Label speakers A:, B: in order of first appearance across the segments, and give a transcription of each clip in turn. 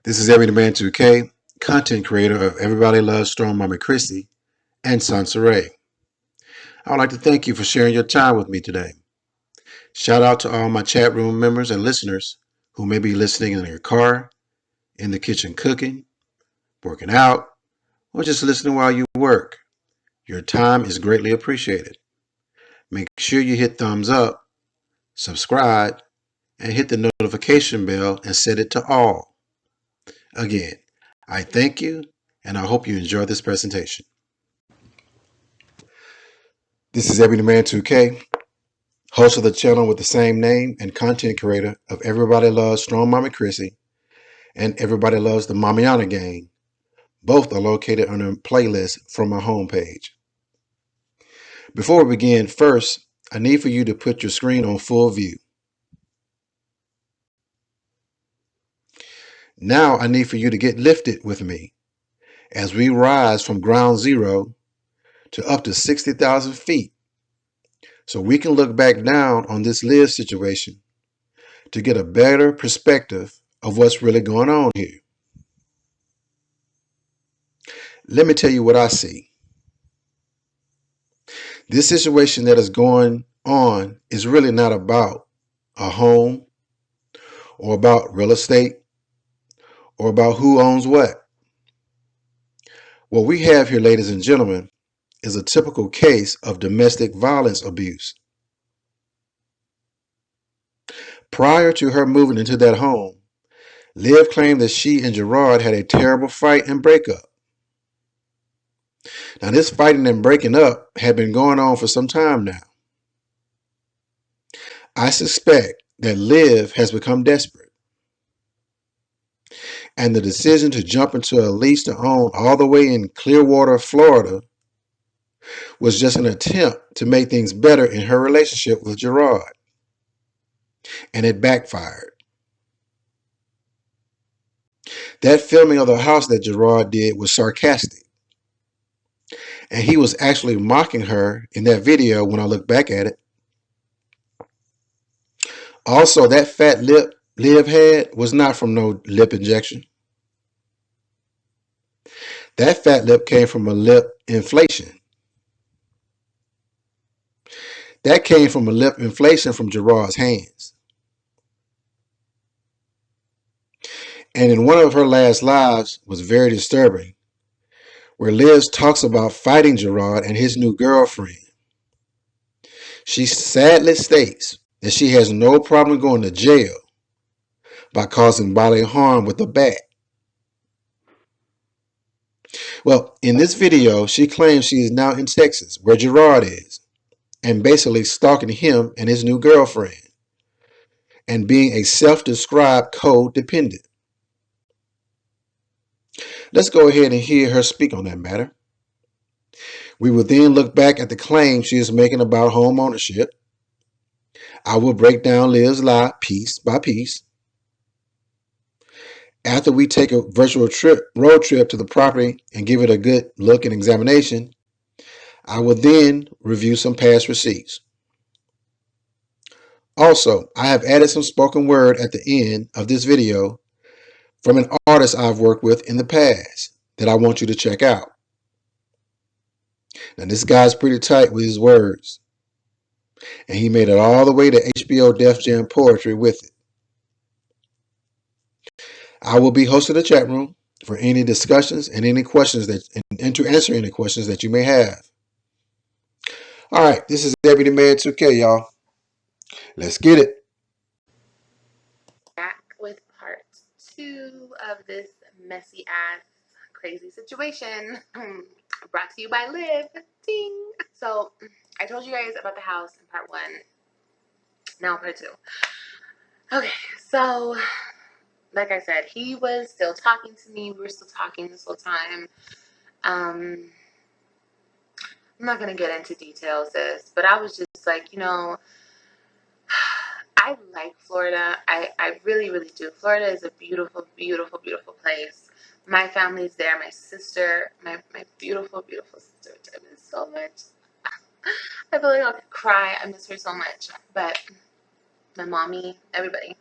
A: This is Every Man 2K, content creator of Everybody Loves Strong Mama Chrissy and Sansa Ray. I would like to thank you for sharing your time with me today. Shout out to all my chat room members and listeners who may be listening in your car, in the kitchen cooking, working out, or just listening while you work. Your time is greatly appreciated. Make sure you hit thumbs up, subscribe, and hit the notification bell and set it to all. Again, I thank you and I hope you enjoy this presentation. This is Every Man 2K, host of the channel with the same name and content creator of Everybody Loves Strong Mama Chrissy and Everybody Loves the Mamiana Gang. Both are located on a playlist from my homepage. Before we begin, first, I need for you to put your screen on full view. Now I need for you to get lifted with me as we rise from ground zero to up to 60,000 feet so we can look back down on this LIV situation to get a better perspective of what's really going on here. Let me tell you what I see. This situation that is going on is really not about a home or about real estate or about who owns what. What we have here, ladies and gentlemen, is a typical case of domestic violence abuse. Prior to her moving into that home, Liv claimed that she and Gerard had a terrible fight and breakup. Now, this fighting and breaking up had been going on for some time now. I suspect that Liv has become desperate, and the decision to jump into a lease to own all the way in Clearwater, Florida, was just an attempt to make things better in her relationship with Gerard, and it backfired. That filming of the house that Gerard did was sarcastic, and he was actually mocking her in that video when I look back at it. Also, that fat lip Liv had was not from no lip injection. That fat lip came from a lip inflation. That came from a lip inflation from Gerard's hands. And in one of her last lives was very disturbing, where Liz talks about fighting Gerard and his new girlfriend. She sadly states that she has no problem going to jail by causing bodily harm with a bat. Well, in this video, she claims she is now in Texas, where Gerard is, and basically stalking him and his new girlfriend, and being a self-described codependent. Let's go ahead and hear her speak on that matter. We will then look back at the claim she is making about home ownership. I will break down Liv's lie piece by piece. After we take a virtual road trip to the property and give it a good look and examination, I will then review some past receipts. Also, I have added some spoken word at the end of this video from an artist I've worked with in the past that I want you to check out. Now, this guy's pretty tight with his words, and he made it all the way to HBO Def Jam Poetry with it. I will be hosting a chat room for any discussions and any questions and to answer any questions that you may have. All right, this is Deputy Mayor 2K, y'all. Let's get it.
B: Back with part 2 of this messy ass crazy situation brought to you by Liv. Ding. So I told you guys about the house in part 1. Now part 2. Okay, so like I said, he was still talking to me. We were still talking this whole time. I'm not gonna get into details this, but I was just like, I like Florida. I really, really do. Florida is a beautiful, beautiful, beautiful place. My family's there. My sister, my beautiful, beautiful sister, which I miss so much. I feel like I could cry. I miss her so much. But my mommy, everybody.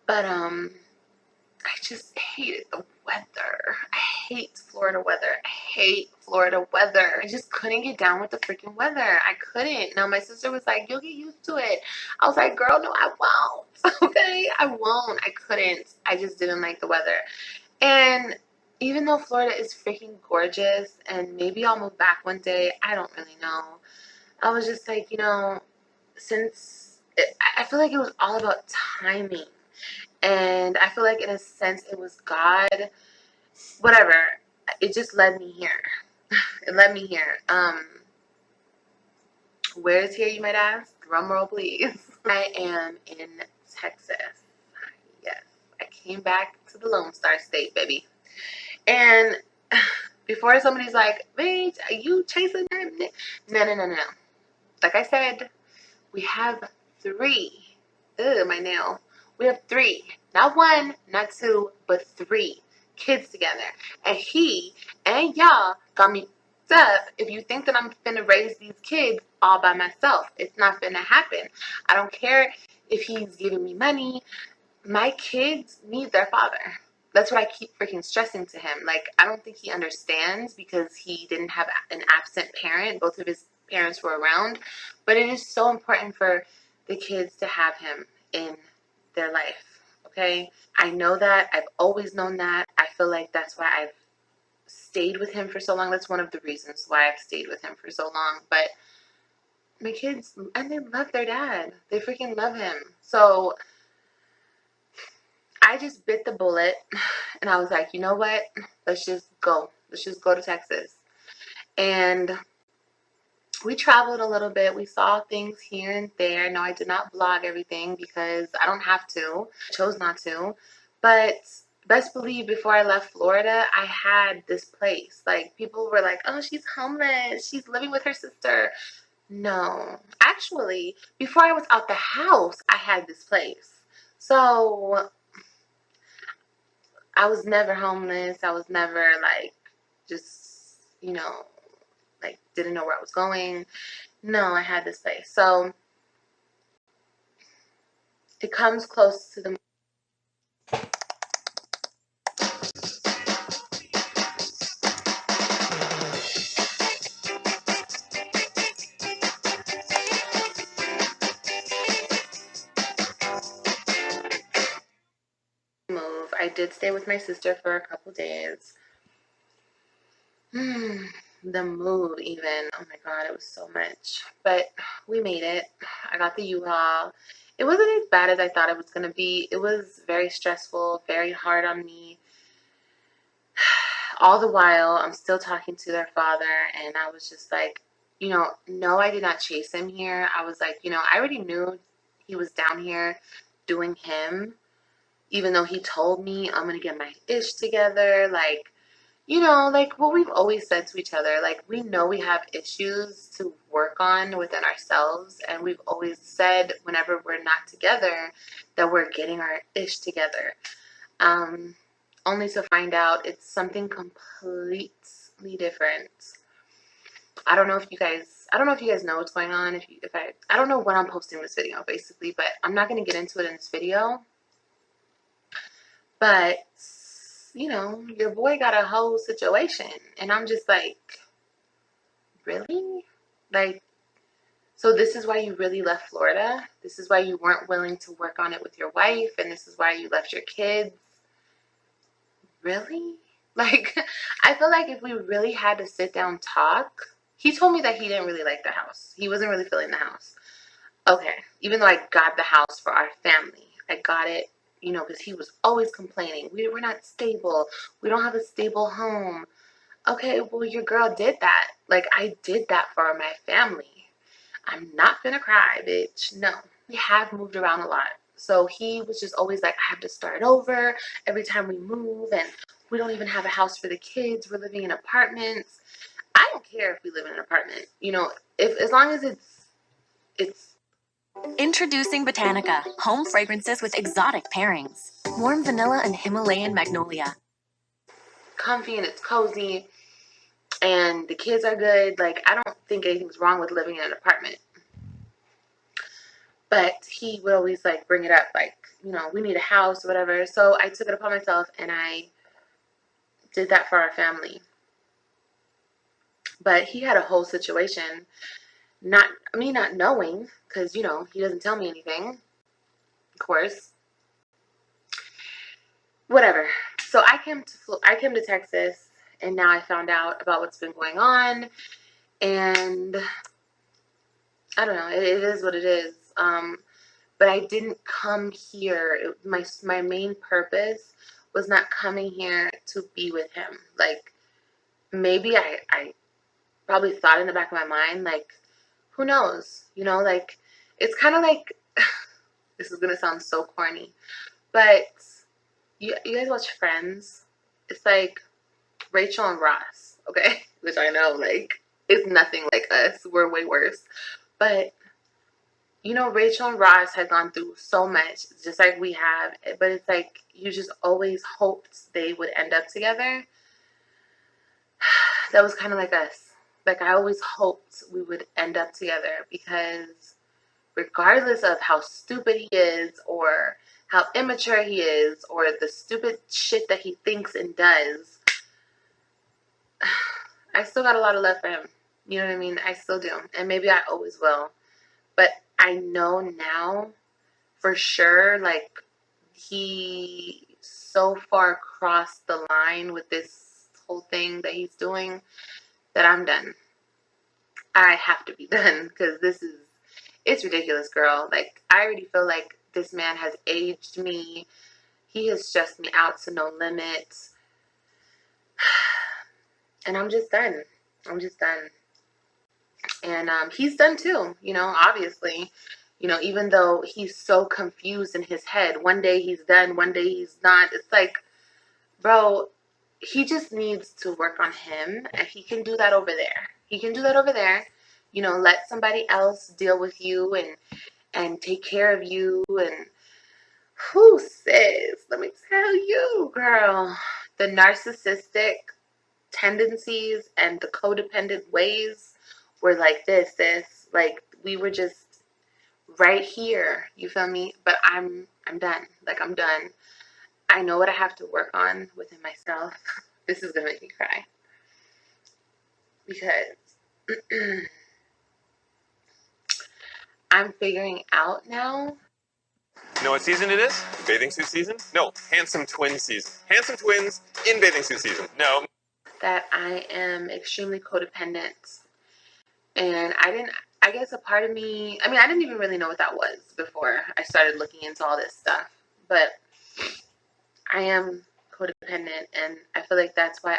B: But just hated the weather. I hate Florida weather. I hate Florida weather. I just couldn't get down with the freaking weather. I couldn't. Now, my sister was like, you'll get used to it. I was like, girl, no, I won't. Okay? I won't. I couldn't. I just didn't like the weather. And even though Florida is freaking gorgeous, and maybe I'll move back one day, I don't really know. I was just like, I feel like it was all about timing. And I feel like in a sense it was God. Whatever. It just led me here. It led me here. Where is here, you might ask? Drum roll, please. I am in Texas. Yes. I came back to the Lone Star State, baby. And before somebody's like, wait, are you chasing them? No. Like I said, we have 3. Ugh, my nail. We have 3. Not 1, not 2, but 3 kids together. And he and y'all got me up. If you think that I'm finna raise these kids all by myself, it's not finna happen. I don't care if he's giving me money. My kids need their father. That's what I keep freaking stressing to him. Like, I don't think he understands because he didn't have an absent parent. Both of his parents were around. But it is so important for the kids to have him in their life, okay? I know that. I've always known that. I feel like that's why I've stayed with him for so long. That's one of the reasons why I've stayed with him for so long. But my kids, and they love their dad. They freaking love him. So I just bit the bullet and I was like, you know what? Let's just go. Let's just go to Texas. And we traveled a little bit. We saw things here and there. No, I did not vlog everything because I don't have to. I chose not to. But best believe before I left Florida, I had this place. Like, people were like, oh, she's homeless. She's living with her sister. No. Actually, before I was out the house, I had this place. So I was never homeless. I was never like just, like didn't know where I was going. No, I had this place. So it comes close to the move. I did stay with my sister for a couple days. The move even. Oh my God, it was so much. But we made it. I got the U-Haul. It wasn't as bad as I thought it was going to be. It was very stressful, very hard on me. All the while, I'm still talking to their father, and I was just like, no, I did not chase him here. I was like, I already knew he was down here doing him, even though he told me I'm going to get my ish together. Like, like what we've always said to each other, like, we know we have issues to work on within ourselves, and we've always said whenever we're not together that we're getting our ish together. Only to find out it's something completely different. I don't know if you guys know what's going on. I don't know when I'm posting this video, basically, but I'm not going to get into it in this video. But, your boy got a whole situation, and I'm just like, really? Like, so this is why you really left Florida? This is why you weren't willing to work on it with your wife, and this is why you left your kids? Really? Like, I feel like if we really had to sit down talk, he told me that he didn't really like the house. He wasn't really feeling the house. Okay. Even though I got the house for our family, I got it, because he was always complaining. We're not stable. We don't have a stable home. Okay, well, your girl did that. Like, I did that for my family. I'm not gonna cry, bitch. No. We have moved around a lot. So he was just always like, I have to start over every time we move, and we don't even have a house for the kids. We're living in apartments. I don't care if we live in an apartment. If as long as it's
C: Introducing Botanica, home fragrances with exotic pairings. Warm vanilla and Himalayan magnolia.
B: comfy and it's cozy and the kids are good. Like, I don't think anything's wrong with living in an apartment. But he would always like bring it up, like, we need a house or whatever. So I took it upon myself and I did that for our family. But he had a whole situation, not me not knowing, because he doesn't tell me anything, of course. Whatever. So I came to Texas, and now I found out about what's been going on, and I don't know. It is what it is. But I didn't come here. My main purpose was not coming here to be with him. Like, maybe I probably thought in the back of my mind, like, who knows? Like, it's kind of like, this is going to sound so corny, but you guys watch Friends? It's like Rachel and Ross, okay? Which I know, like, is nothing like us. We're way worse. But, Rachel and Ross had gone through so much, just like we have. But it's like, you just always hoped they would end up together. That was kind of like us. Like, I always hoped we would end up together because regardless of how stupid he is or how immature he is or the stupid shit that he thinks and does, I still got a lot of love for him. You know what I mean? I still do. And maybe I always will. But I know now for sure, like, he so far crossed the line with this whole thing that he's doing that I'm done. I have to be done because it's ridiculous, girl. Like, I already feel like this man has aged me. He has stressed me out to no limits. And I'm just done. I'm just done. And he's done too, obviously. Even though he's so confused in his head. One day he's done, one day he's not. It's like, bro, he just needs to work on him, and he can do that over there. He can do that over there. Let somebody else deal with you and take care of you. And who says, let me tell you, girl, the narcissistic tendencies and the codependent ways were like this. Like, we were just right here. You feel me? But I'm done. Like, I'm done. I know what I have to work on within myself. This is gonna make me cry because I'm figuring out now.
D: You know what season it is? Bathing suit season? No, handsome twin season. Handsome twins in bathing suit season. No.
B: That I am extremely codependent. And I guess a part of me, I mean, I didn't even really know what that was before I started looking into all this stuff. But I am codependent, and I feel like that's why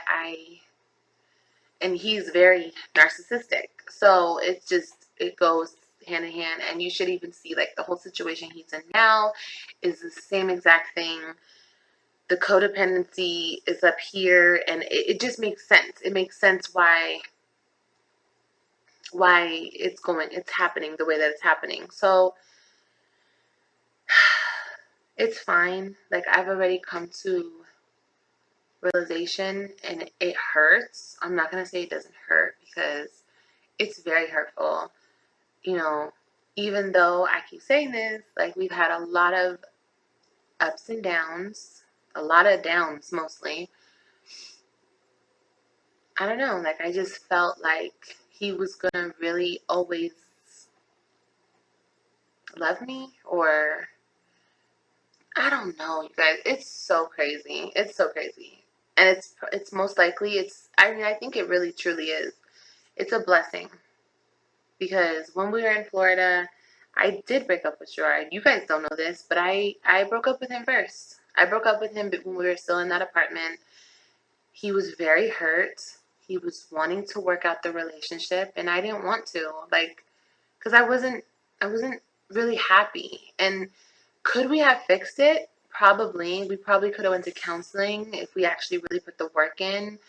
B: and he's very narcissistic. So it goes hand in hand. And you should even see, like, the whole situation he's in now is the same exact thing. The codependency is up here, and it just makes sense. It makes sense why it's happening the way that it's happening. So it's fine. Like, I've already come to realization, and it hurts. I'm not going to say it doesn't hurt because it's very hurtful. Even though I keep saying this, like, we've had a lot of ups and downs, a lot of downs mostly. I don't know, like, I just felt like he was gonna really always love me, or I don't know, you guys. It's so crazy. It's so crazy. And it's most likely, I think it really truly is. It's a blessing. Because when we were in Florida, I did break up with Gerard. You guys don't know this, but I broke up with him first. I broke up with him when we were still in that apartment. He was very hurt. He was wanting to work out the relationship, and I didn't want to, like, because I wasn't really happy. And could we have fixed it? Probably. We probably could have went to counseling if we actually really put the work in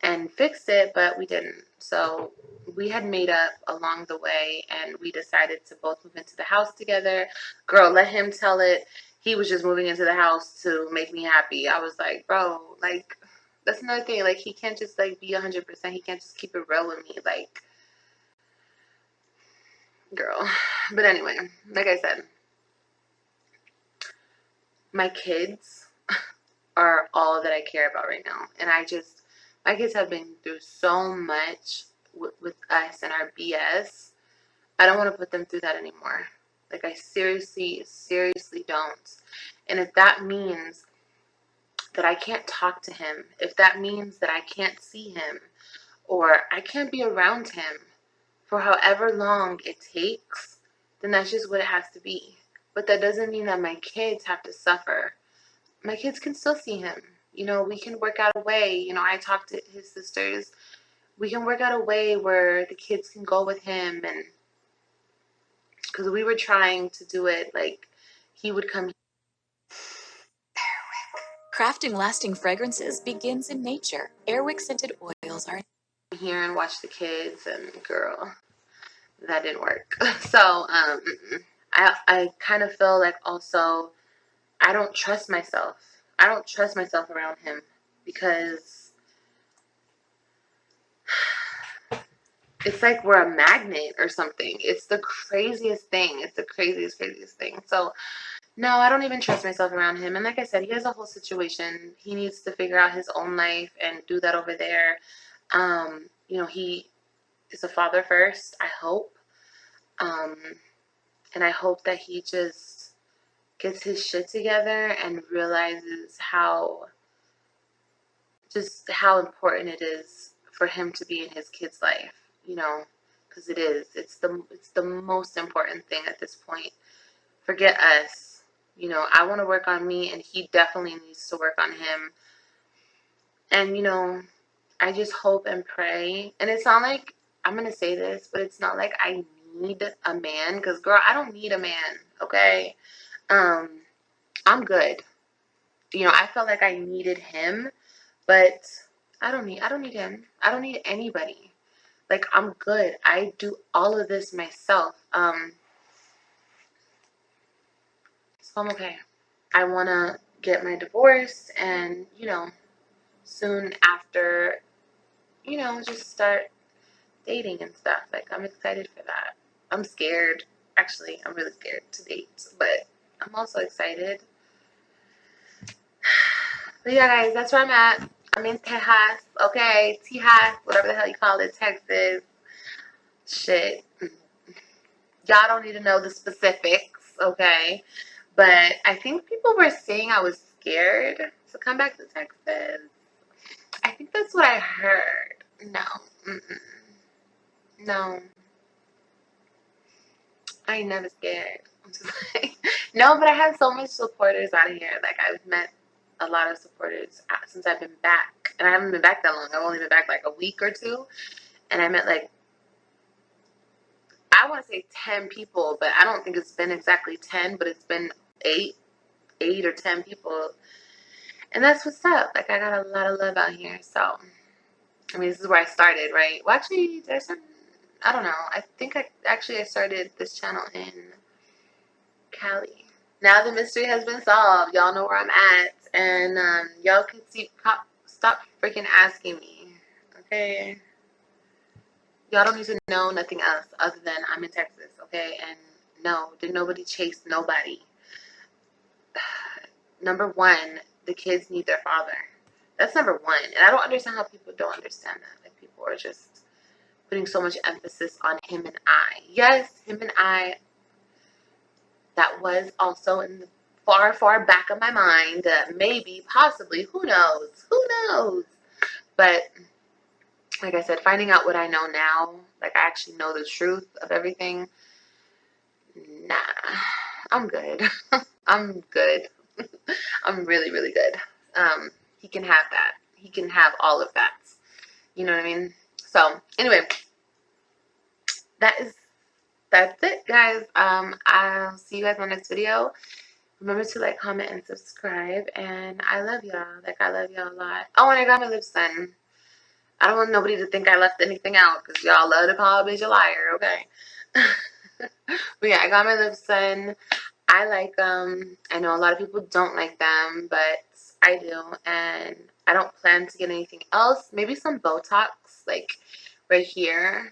B: and fixed it, but we didn't. So we had made up along the way, and we decided to both move into the house together. Girl, let him tell it. He was just moving into the house to make me happy. I was like, bro, like, that's another thing. Like, he can't just, like, be 100%. He can't just keep it real with me. Like, girl. But anyway, like I said, my kids are all that I care about right now. And my kids have been through so much with us and our BS. I don't want to put them through that anymore. Like, I seriously, seriously don't. And if that means that I can't talk to him, if that means that I can't see him, or I can't be around him for however long it takes, then that's just what it has to be. But that doesn't mean that my kids have to suffer. My kids can still see him. You know, we can work out a way. You know, I talked to his sisters. We can work out a way where the kids can go with him, and because we were trying to do it, like, he would come
C: Crafting lasting fragrances begins in nature. Airwick scented oils are
B: here and watch the kids, and girl, that didn't work. So I kind of feel like also I don't trust myself. I don't trust myself around him because it's like we're a magnet or something. It's the craziest thing. It's the craziest, craziest thing. So no, I don't even trust myself around him. And like I said, he has a whole situation. He needs to figure out his own life and do that over there. You know, he is a father first, I hope. And I hope that he just gets his shit together and realizes how important it is for him to be in his kid's life, you know, because it is. It's the most important thing at this point. Forget us. You know, I want to work on me, and he definitely needs to work on him. And, you know, I just hope and pray. And it's not like, I'm going to say this, but it's not like I need a man, because, girl, I don't need a man, okay? I'm good. You know, I felt like I needed him, but I don't need him. I don't need anybody. Like, I'm good. I do all of this myself. So I'm okay. I want to get my divorce and, you know, soon after, you know, just start dating and stuff. Like, I'm excited for that. I'm scared. Actually, I'm really scared to date, but I'm also excited. But yeah, guys, that's where I'm at. I'm in Tejas, okay? Tejas, whatever the hell you call it, Texas. Shit. Y'all don't need to know the specifics, okay? But I think people were saying I was scared to come back to Texas. I think that's what I heard. No. Mm-mm. No. I ain't never scared. I'm just like, no, but I have so much supporters out of here. Like, I've met a lot of supporters since I've been back. And I haven't been back that long. I've only been back like a week or two. And I met like, I want to say 10 people, but I don't think it's been exactly 10, but it's been 8 or 10 people. And that's what's up. Like, I got a lot of love out here. So, I mean, this is where I started, right? Well, actually, there's some, I don't know. I think I started this channel in Cali. Now the mystery has been solved. Y'all know where I'm at. And y'all can stop freaking asking me. Okay? Y'all don't need to know nothing else other than I'm in Texas, okay? And no, did nobody chase nobody. Number one, the kids need their father. That's number one. And I don't understand how people don't understand that. Like, people are just putting so much emphasis on him and I. Yes, him and I, that was also in the far, far back of my mind. Maybe, possibly, who knows? Who knows? But like I said, finding out what I know now, like, I actually know the truth of everything. Nah, I'm good. I'm good. I'm really, really good. He can have that. He can have all of that. You know what I mean? So anyway, that's it, guys. I'll see you guys in my next video. Remember to like, comment, and subscribe. And I love y'all. Like, I love y'all a lot. Oh, and I got my lips done. I don't want nobody to think I left anything out, because y'all love to call a bitch a liar, okay? But yeah, I got my lips done. I like them. I know a lot of people don't like them, but I do. And I don't plan to get anything else. Maybe some Botox, like right here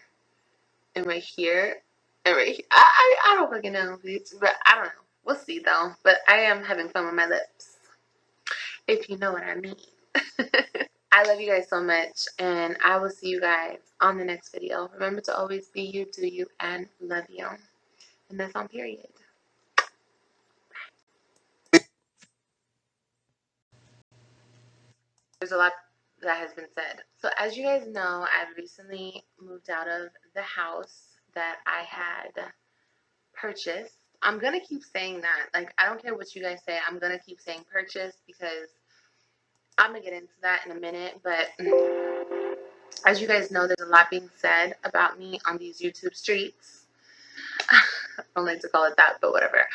B: and right here. I don't fucking know, bitch. But I don't know. We'll see though. But I am having fun with my lips, if you know what I mean. I love you guys so much, and I will see you guys on the next video. Remember to always be you, do you, and love you. And that's on period. There's a lot that has been said. So as you guys know, I've recently moved out of the house that I had purchased. I'm gonna keep saying that. Like, I don't care what you guys say, I'm gonna keep saying purchase because I'm gonna get into that in a minute. But as you guys know, there's a lot being said about me on these YouTube streets. I don't like to call it that, but whatever.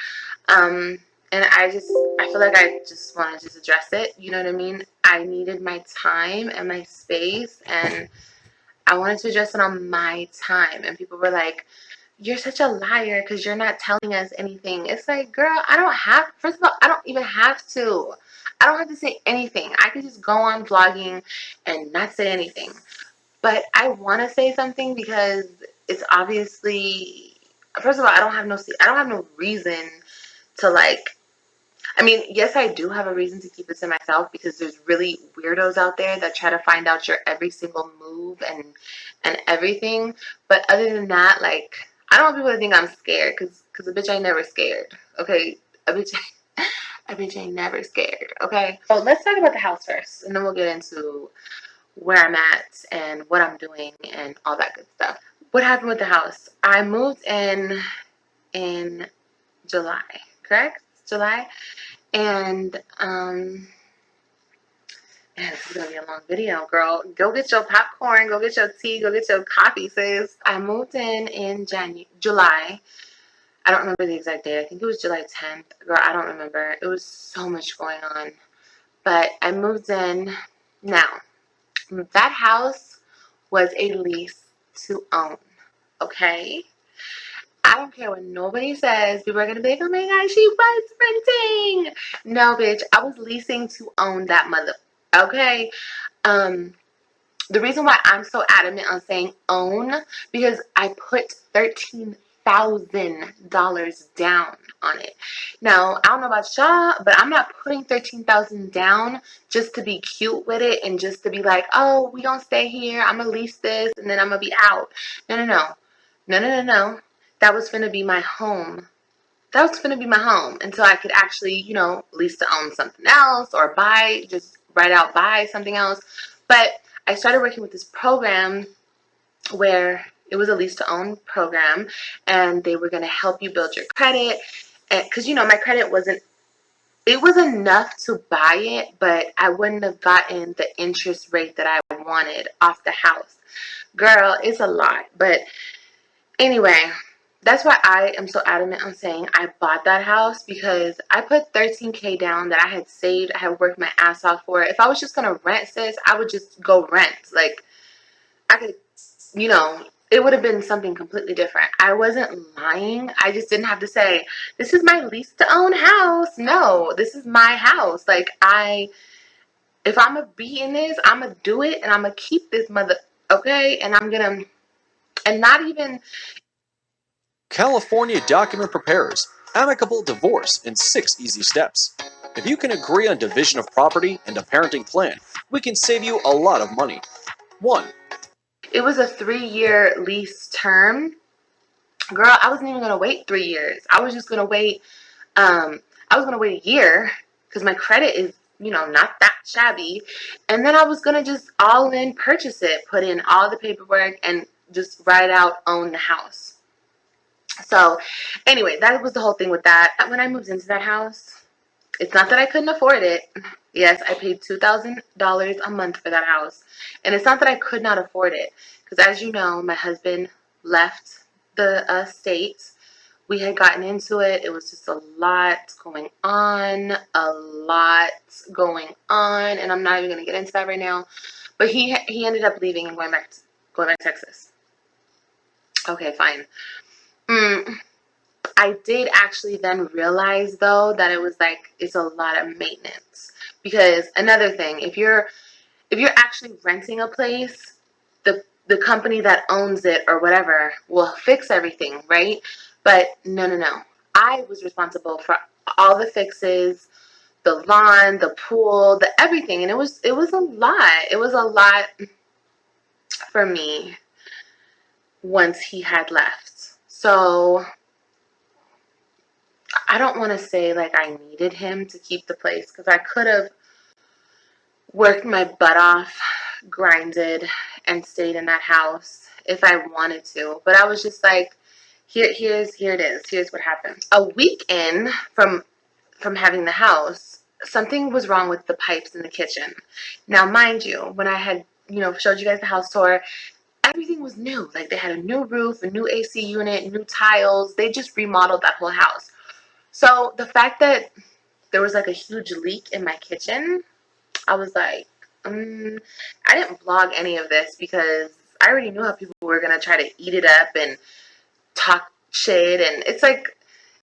B: And I feel like I just want to just address it. You know what I mean? I needed my time and my space, and I wanted to address it on my time. And people were like, you're such a liar because you're not telling us anything. It's like, girl, I don't have, first of all, I don't even have to. I don't have to say anything. I could just go on vlogging and not say anything. But I want to say something because it's obviously, first of all, I don't have no reason to, like, I mean, yes, I do have a reason to keep this to myself because there's really weirdos out there that try to find out your every single move and everything. But other than that, like, I don't want people to think I'm scared because a bitch ain't never scared. Okay, a bitch ain't never scared. Okay, so let's talk about the house first, and then we'll get into where I'm at and what I'm doing and all that good stuff. What happened with the house? I moved in July, correct? July. And man, this is gonna be a long video, girl. Go get your popcorn, go get your tea, go get your coffee, sis. I moved in July. I don't remember the exact date. I think it was July 10th. Girl, I don't remember. It was so much going on. But I moved in. Now, that house was a lease to own. Okay? I don't care what nobody says. People are going to be like, oh my gosh, she was renting. No, bitch. I was leasing to own that mother. Okay? The reason why I'm so adamant on saying own, because I put $13,000 down on it. Now, I don't know about y'all, but I'm not putting $13,000 down just to be cute with it and just to be like, oh, we gonna stay here. I'm gonna lease this and then I'm gonna be out. No, no, no. No, no, no, no. That was gonna be my home. That was gonna be my home until I could actually, you know, lease to own something else or buy, just right out buy something else. But I started working with this program where it was a lease to own program, and they were going to help you build your credit. Because, you know, my credit wasn't, it was enough to buy it, but I wouldn't have gotten the interest rate that I wanted off the house. Girl, it's a lot. But anyway, that's why I am so adamant on saying I bought that house, because I put $13K down that I had saved. I had worked my ass off for it. If I was just going to rent, sis, I would just go rent. Like, I could, you know, it would have been something completely different. I wasn't lying. I just didn't have to say, this is my lease to own house. No, this is my house. Like, if I'm going to be in this, I'm going to do it, and I'm going to keep this mother, okay? And I'm going to, and not even.
E: California Document Preparers. Amicable divorce in 6 easy steps. If you can agree on division of property and a parenting plan, we can save you a lot of money. 1.
B: It was a 3-year lease term. Girl, I wasn't even going to wait 3 years. I was just going to wait, I was going to wait a year because my credit is, you know, not that shabby. And then I was going to just all in purchase it, put in all the paperwork, and just write out, own the house. So anyway, that was the whole thing with that. When I moved into that house, it's not that I couldn't afford it. Yes, I paid $2,000 a month for that house. And it's not that I could not afford it. Because as you know, my husband left the state. We had gotten into it. It was just a lot going on. And I'm not even going to get into that right now. But he ended up leaving and going back to Texas. Okay, fine. I did actually then realize, though, that it was like, it's a lot of maintenance. Because another thing, if you're actually renting a place, the the company that owns it or whatever will fix everything, right? But no. I was responsible for all the fixes, the lawn, the pool, the everything. And it was a lot. It was a lot for me once he had left. So I don't want to say like I needed him to keep the place, because I could have worked my butt off, grinded, and stayed in that house if I wanted to. But I was just like, here it is. Here's what happened. A week in from having the house, something was wrong with the pipes in the kitchen. Now, mind you, when I had, showed you guys the house tour, everything was new. Like, they had a new roof, a new AC unit, new tiles. They just remodeled that whole house. So the fact that there was like a huge leak in my kitchen, I was like, I didn't vlog any of this because I already knew how people were going to try to eat it up and talk shit. And it's like,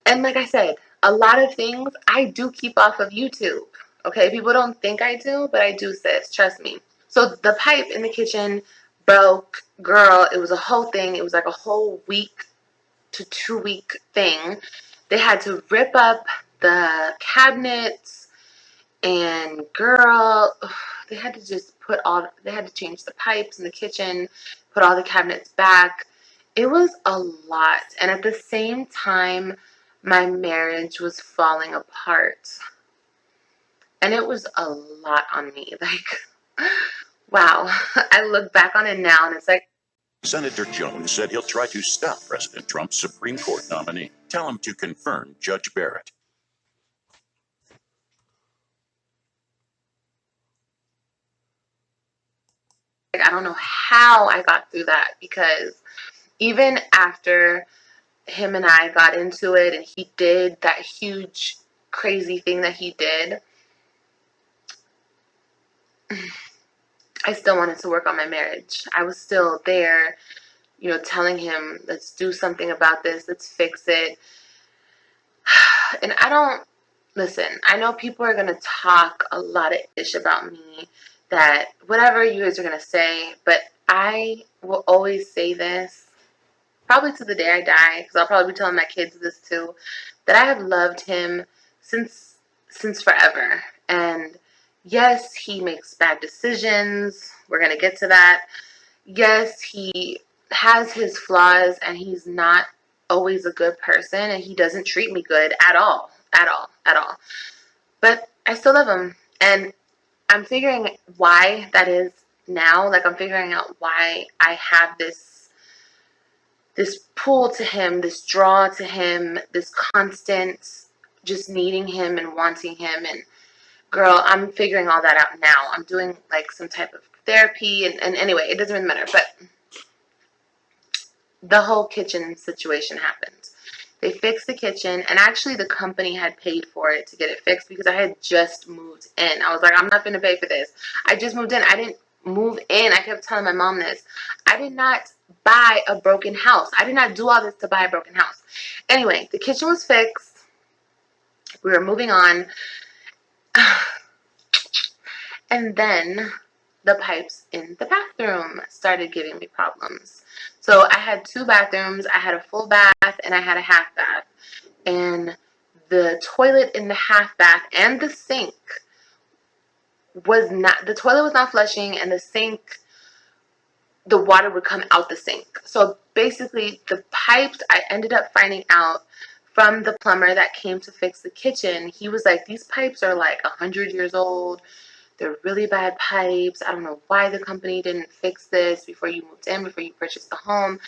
B: and like I said, a lot of things I do keep off of YouTube. Okay, people don't think I do, but I do, sis. Trust me. So the pipe in the kitchen broke. Girl, it was a whole thing. It was like a whole week to 2 week thing. They had to rip up the cabinets, and girl, they had to just they had to change the pipes in the kitchen, put all the cabinets back. It was a lot. And at the same time, my marriage was falling apart. And it was a lot on me. Like, wow. I look back on it now and it's like,
F: Senator Jones said he'll try to stop President Trump's Supreme Court nominee. Tell him to confirm Judge Barrett.
B: I don't know how I got through that, because even after him and I got into it and he did that huge crazy thing that he did, I still wanted to work on my marriage. I was still there, telling him, let's do something about this, let's fix it. And listen, I know people are going to talk a lot of ish about me, that whatever you guys are going to say, but I will always say this, probably to the day I die, because I'll probably be telling my kids this too, that I have loved him since forever. And yes, he makes bad decisions. We're going to get to that. Yes, he has his flaws and he's not always a good person and he doesn't treat me good at all. But I still love him. And I'm figuring why that is now. Like, I'm figuring out why I have this pull to him, this draw to him, this constant just needing him and wanting him. And girl, I'm figuring all that out now. I'm doing like some type of therapy, and anyway, it doesn't even matter. But the whole kitchen situation happened. They fixed the kitchen, and actually the company had paid for it to get it fixed because I had just moved in. I was like, I'm not going to pay for this. I just moved in. I didn't move in. I kept telling my mom this. I did not buy a broken house. I did not do all this to buy a broken house. Anyway, the kitchen was fixed. We were moving on. And then the pipes in the bathroom started giving me problems. So I had 2 bathrooms. I had a full bath and I had a half bath. And the toilet in the half bath and the sink the toilet was not flushing, and the sink, the water would come out the sink. So basically the pipes, I ended up finding out from the plumber that came to fix the kitchen. He was like, these pipes are like 100 years old. They're really bad pipes. I don't know why the company didn't fix this before you moved in, before you purchased the home.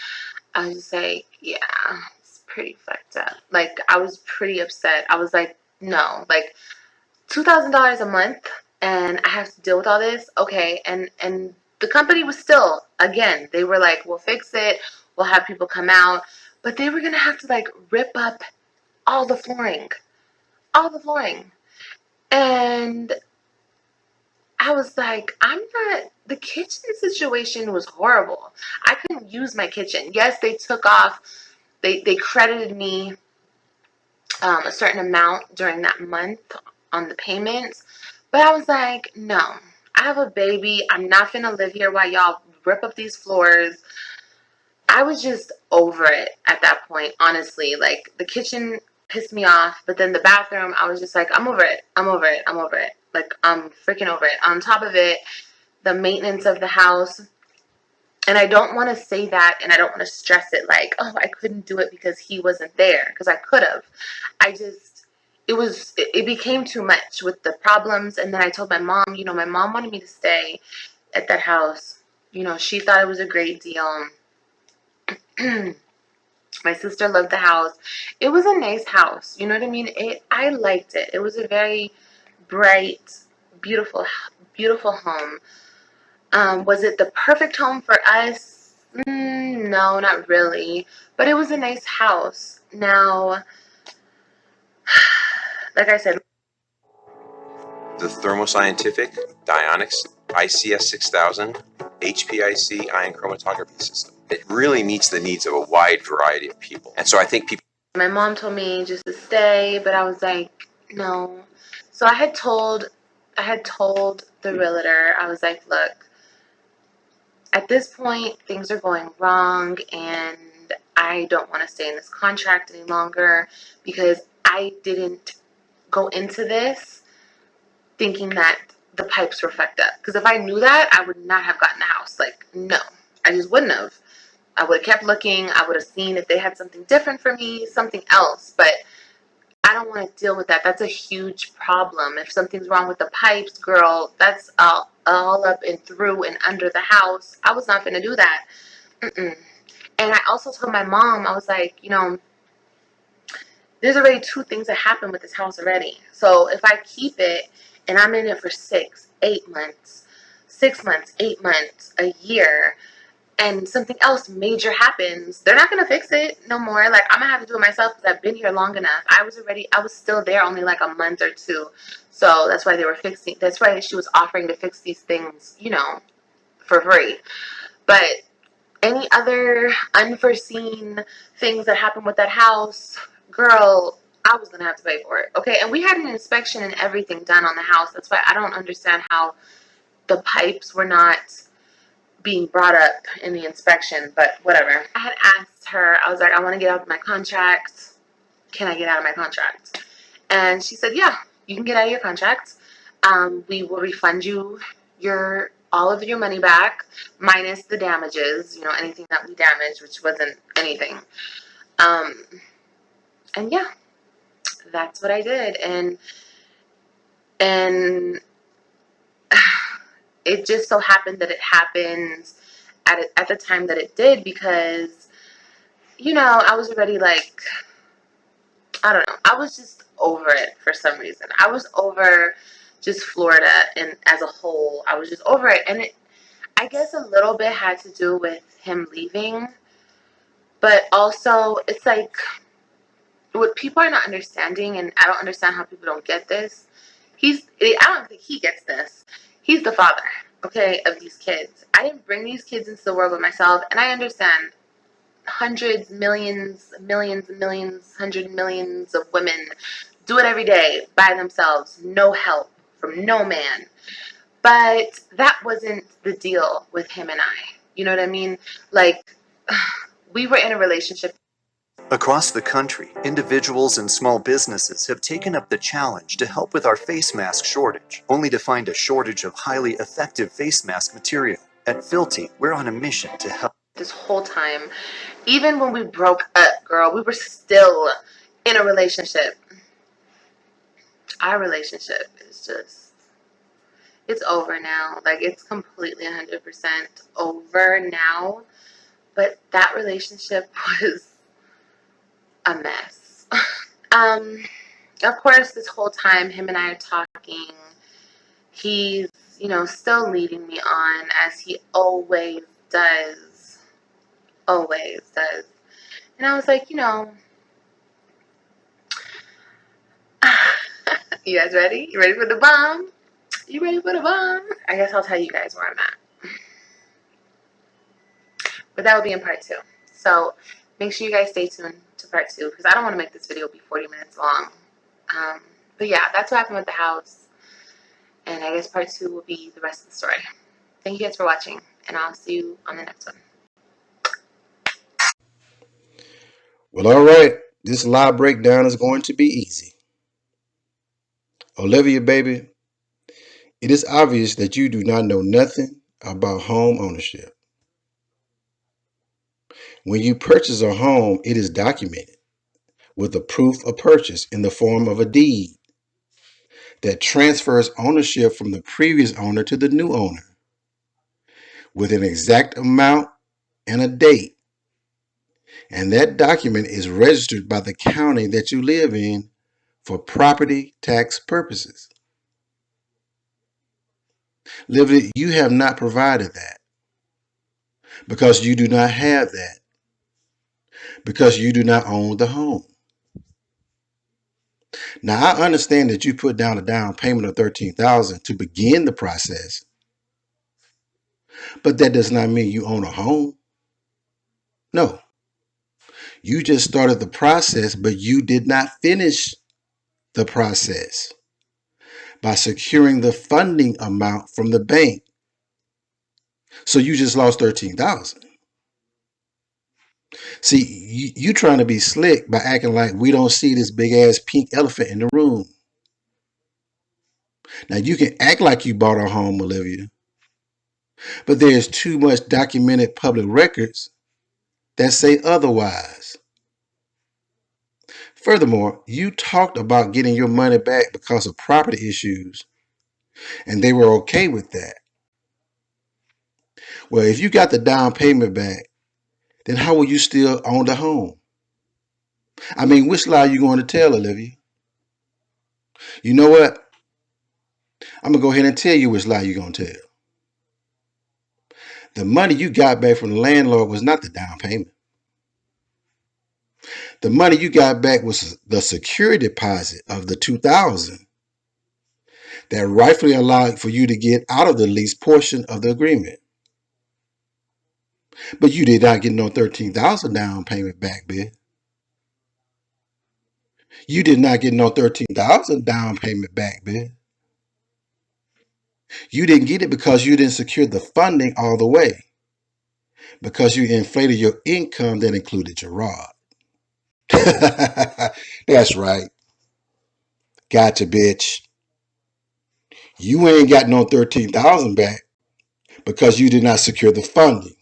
B: I was just like, yeah, it's pretty fucked up. Like, I was pretty upset. I was like, no, like $2,000 a month and I have to deal with all this. Okay. And the company was still, again, they were like, we'll fix it. We'll have people come out, but they were going to have to like rip up all the flooring. And I was like, the kitchen situation was horrible. I couldn't use my kitchen. Yes, they took off, they credited me a certain amount during that month on the payments. But I was like, no, I have a baby. I'm not going to live here while y'all rip up these floors. I was just over it at that point, honestly. Like, the kitchen pissed me off, but then the bathroom, I was just like, I'm over it. I'm over it. I'm over it. Like, I'm freaking over it. On top of it, the maintenance of the house. And I don't want to say that, and I don't want to stress it like, oh, I couldn't do it because he wasn't there, because I could have. It became too much with the problems. And then I told my mom, my mom wanted me to stay at that house. She thought it was a great deal. My sister loved the house. It was a nice house. You know what I mean? I liked it. It was a very bright, beautiful, beautiful home. Was it the perfect home for us? No, not really. But it was a nice house. Now, like I said,
G: the thermoscientific Dionix ICS 6000 HPIC ion chromatography system. It really meets the needs of a wide variety of people. And so I think people...
B: My mom told me just to stay, but I was like, no. So I had told the realtor, I was like, look, at this point, things are going wrong, and I don't want to stay in this contract any longer because I didn't go into this thinking that the pipes were fucked up. Because if I knew that, I would not have gotten the house. Like, no, I just wouldn't have. I would have kept looking. I would have seen if they had something different for me, something else. But I don't want to deal with that. That's a huge problem. If something's wrong with the pipes, girl, that's all up and through and under the house. I was not going to do that. And I also told my mom, I was like, there's already 2 things that happened with this house already. So if I keep it and I'm in it for 6, 8 months, 6 months, 8 months, a year, and something else major happens, they're not going to fix it no more. Like, I'm going to have to do it myself because I've been here long enough. I was still there only like a month or 2. So that's why that's why she was offering to fix these things, for free. But any other unforeseen things that happened with that house, girl, I was going to have to pay for it. Okay. And we had an inspection and everything done on the house. That's why I don't understand how the pipes were not being brought up in the inspection, but whatever. I had asked her, I was like, I want to get out of my contract. Can I get out of my contract? And she said, yeah, you can get out of your contract. We will refund you all of your money back, minus the damages, anything that we damaged, which wasn't anything. And yeah, that's what I did. And it just so happened that it happened at the time that it did because, I was already like, I don't know. I was just over it for some reason. I was over just Florida and as a whole. I was just over it. And I guess a little bit had to do with him leaving. But also, it's like, what people are not understanding, and I don't understand how people don't get this. I don't think he gets this. He's the father, okay, of these kids. I didn't bring these kids into the world by myself, and I understand hundreds, millions, hundred millions of women do it every day by themselves, no help from no man. But that wasn't the deal with him and I. You know what I mean? Like, we were in a relationship.
H: Across the country, individuals and small businesses have taken up the challenge to help with our face mask shortage, only to find a shortage of highly effective face mask material. At Filty, we're on a mission to help.
B: This whole time, even when we broke up, girl, we were still in a relationship. Our relationship is it's over now. Like, it's completely 100% over now. But that relationship was a mess. Of course, this whole time, him and I are talking. He's, still leading me on, as he always does. Always does. And I was like, you guys ready? You ready for the bomb? You ready for the bomb? I guess I'll tell you guys where I'm at. But that will be in part 2. So make sure you guys stay tuned to part 2 because I don't want to make this video be 40 minutes long. But yeah, that's what happened with the house. And I guess part 2 will be the rest of the story. Thank you guys for watching. and I'll see you on the next one.
A: Well, all right. This live breakdown is going to be easy. Olivia, baby, it is obvious that you do not know nothing about home ownership. When you purchase a home, it is documented with a proof of purchase in the form of a deed that transfers ownership from the previous owner to the new owner with an exact amount and a date. And that document is registered by the county that you live in for property tax purposes. Livia, you have not provided that because you do not have that, because you do not own the home. Now, I understand that you put down a down payment of $13,000 to begin the process, but that does not mean you own a home. No, you just started the process, but you did not finish the process by securing the funding amount from the bank. So you just lost $13,000. See, you trying to be slick by acting like we don't see this big ass pink elephant in the room. Now you can act like you bought a home, Olivia, but there's too much documented public records that say otherwise. Furthermore, you talked about getting your money back because of property issues, and they were okay with that. Well, if you got the down payment back, then how will you still own the home? I mean, which lie are you going to tell, Olivia? You know what? I'm going to go ahead and tell you which lie you're going to tell. The money you got back from the landlord was not the down payment. The money you got back was the security deposit of the $2,000 that rightfully allowed for you to get out of the lease portion of the agreement. But you did not get no $13,000 down payment back, Ben. You did not get no $13,000 down payment back, Ben. You didn't get it because you didn't secure the funding all the way, because you inflated your income that included your rod. That's right. Gotcha, bitch. You ain't got no $13,000 back because you did not secure the funding,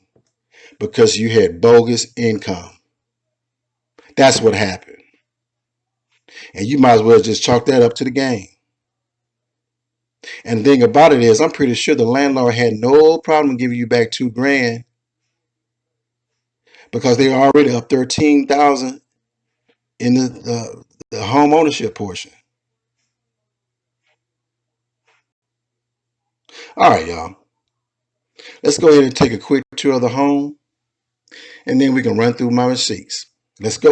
A: because you had bogus income. That's what happened. And you might as well just chalk that up to the game. And the thing about it is, I'm pretty sure the landlord had no problem giving you back $2,000 because they were already up $13,000 in the home ownership portion. All right, y'all. Let's go ahead and take a quick tour of the home, and then we can run through my receipts. Let's go.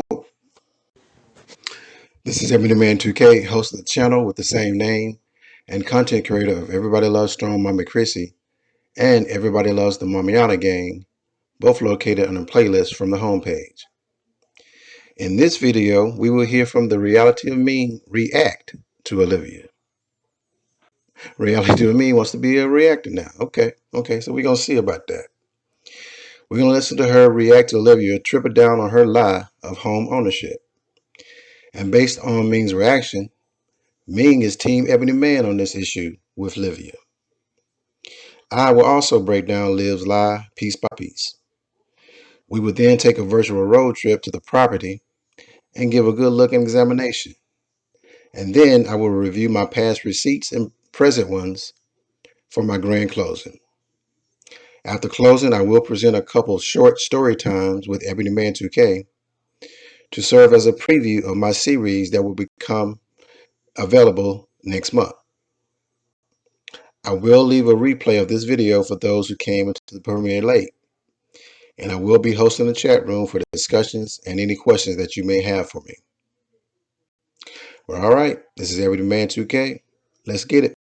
A: This is Everyday Man 2K, host of the channel with the same name, and content creator of Everybody Loves Strong Mommy Chrissy and Everybody Loves the Mamiana Gang, both located on a playlist from the homepage. In this video, we will hear from the Reality of Me react to Olivia. Reality of Me wants to be a reactor now. Okay, so we're going to see about that. We're going to listen to her react to Olivia, trip her down on her lie of home ownership. And based on Ming's reaction, Ming is Team Ebony Man on this issue with Olivia. I will also break down Liv's lie piece by piece. We will then take a virtual road trip to the property and give a good look and examination. And then I will review my past receipts and present ones for my grand closing. After closing, I will present a couple short story times with Ebony Man 2K to serve as a preview of my series that will become available next month. I will leave a replay of this video for those who came into the premiere late, and I will be hosting a chat room for the discussions and any questions that you may have for me. Well, all right, this is Everyday Man 2K. Let's get it.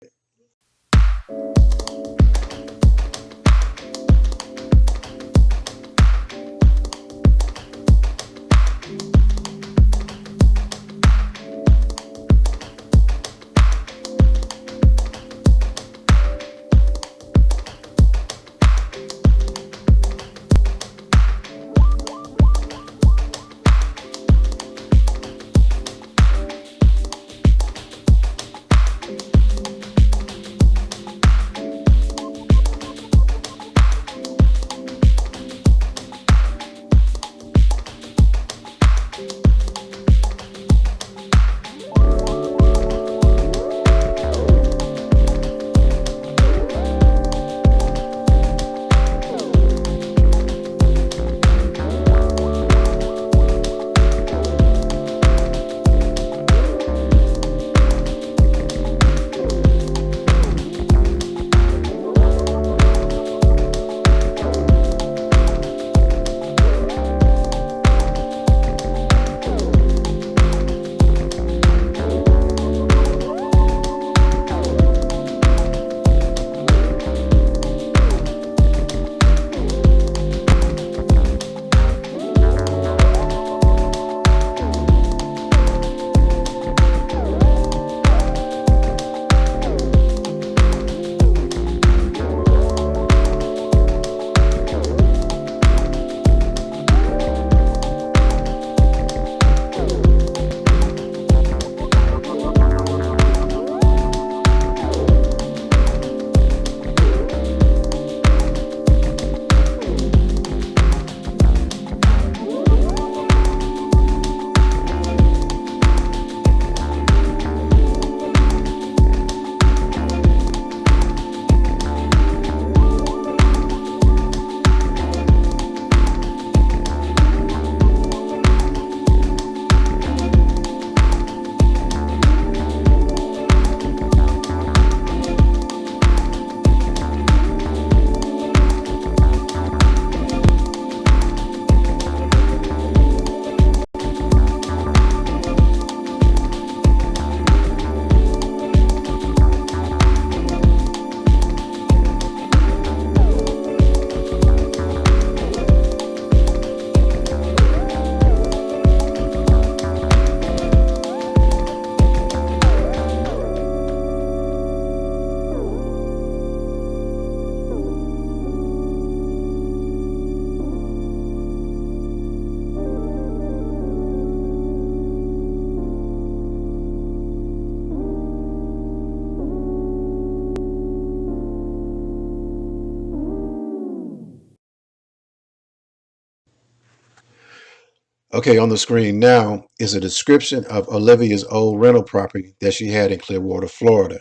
A: Okay, on the screen now is a description of Olivia's old rental property that she had in Clearwater, Florida.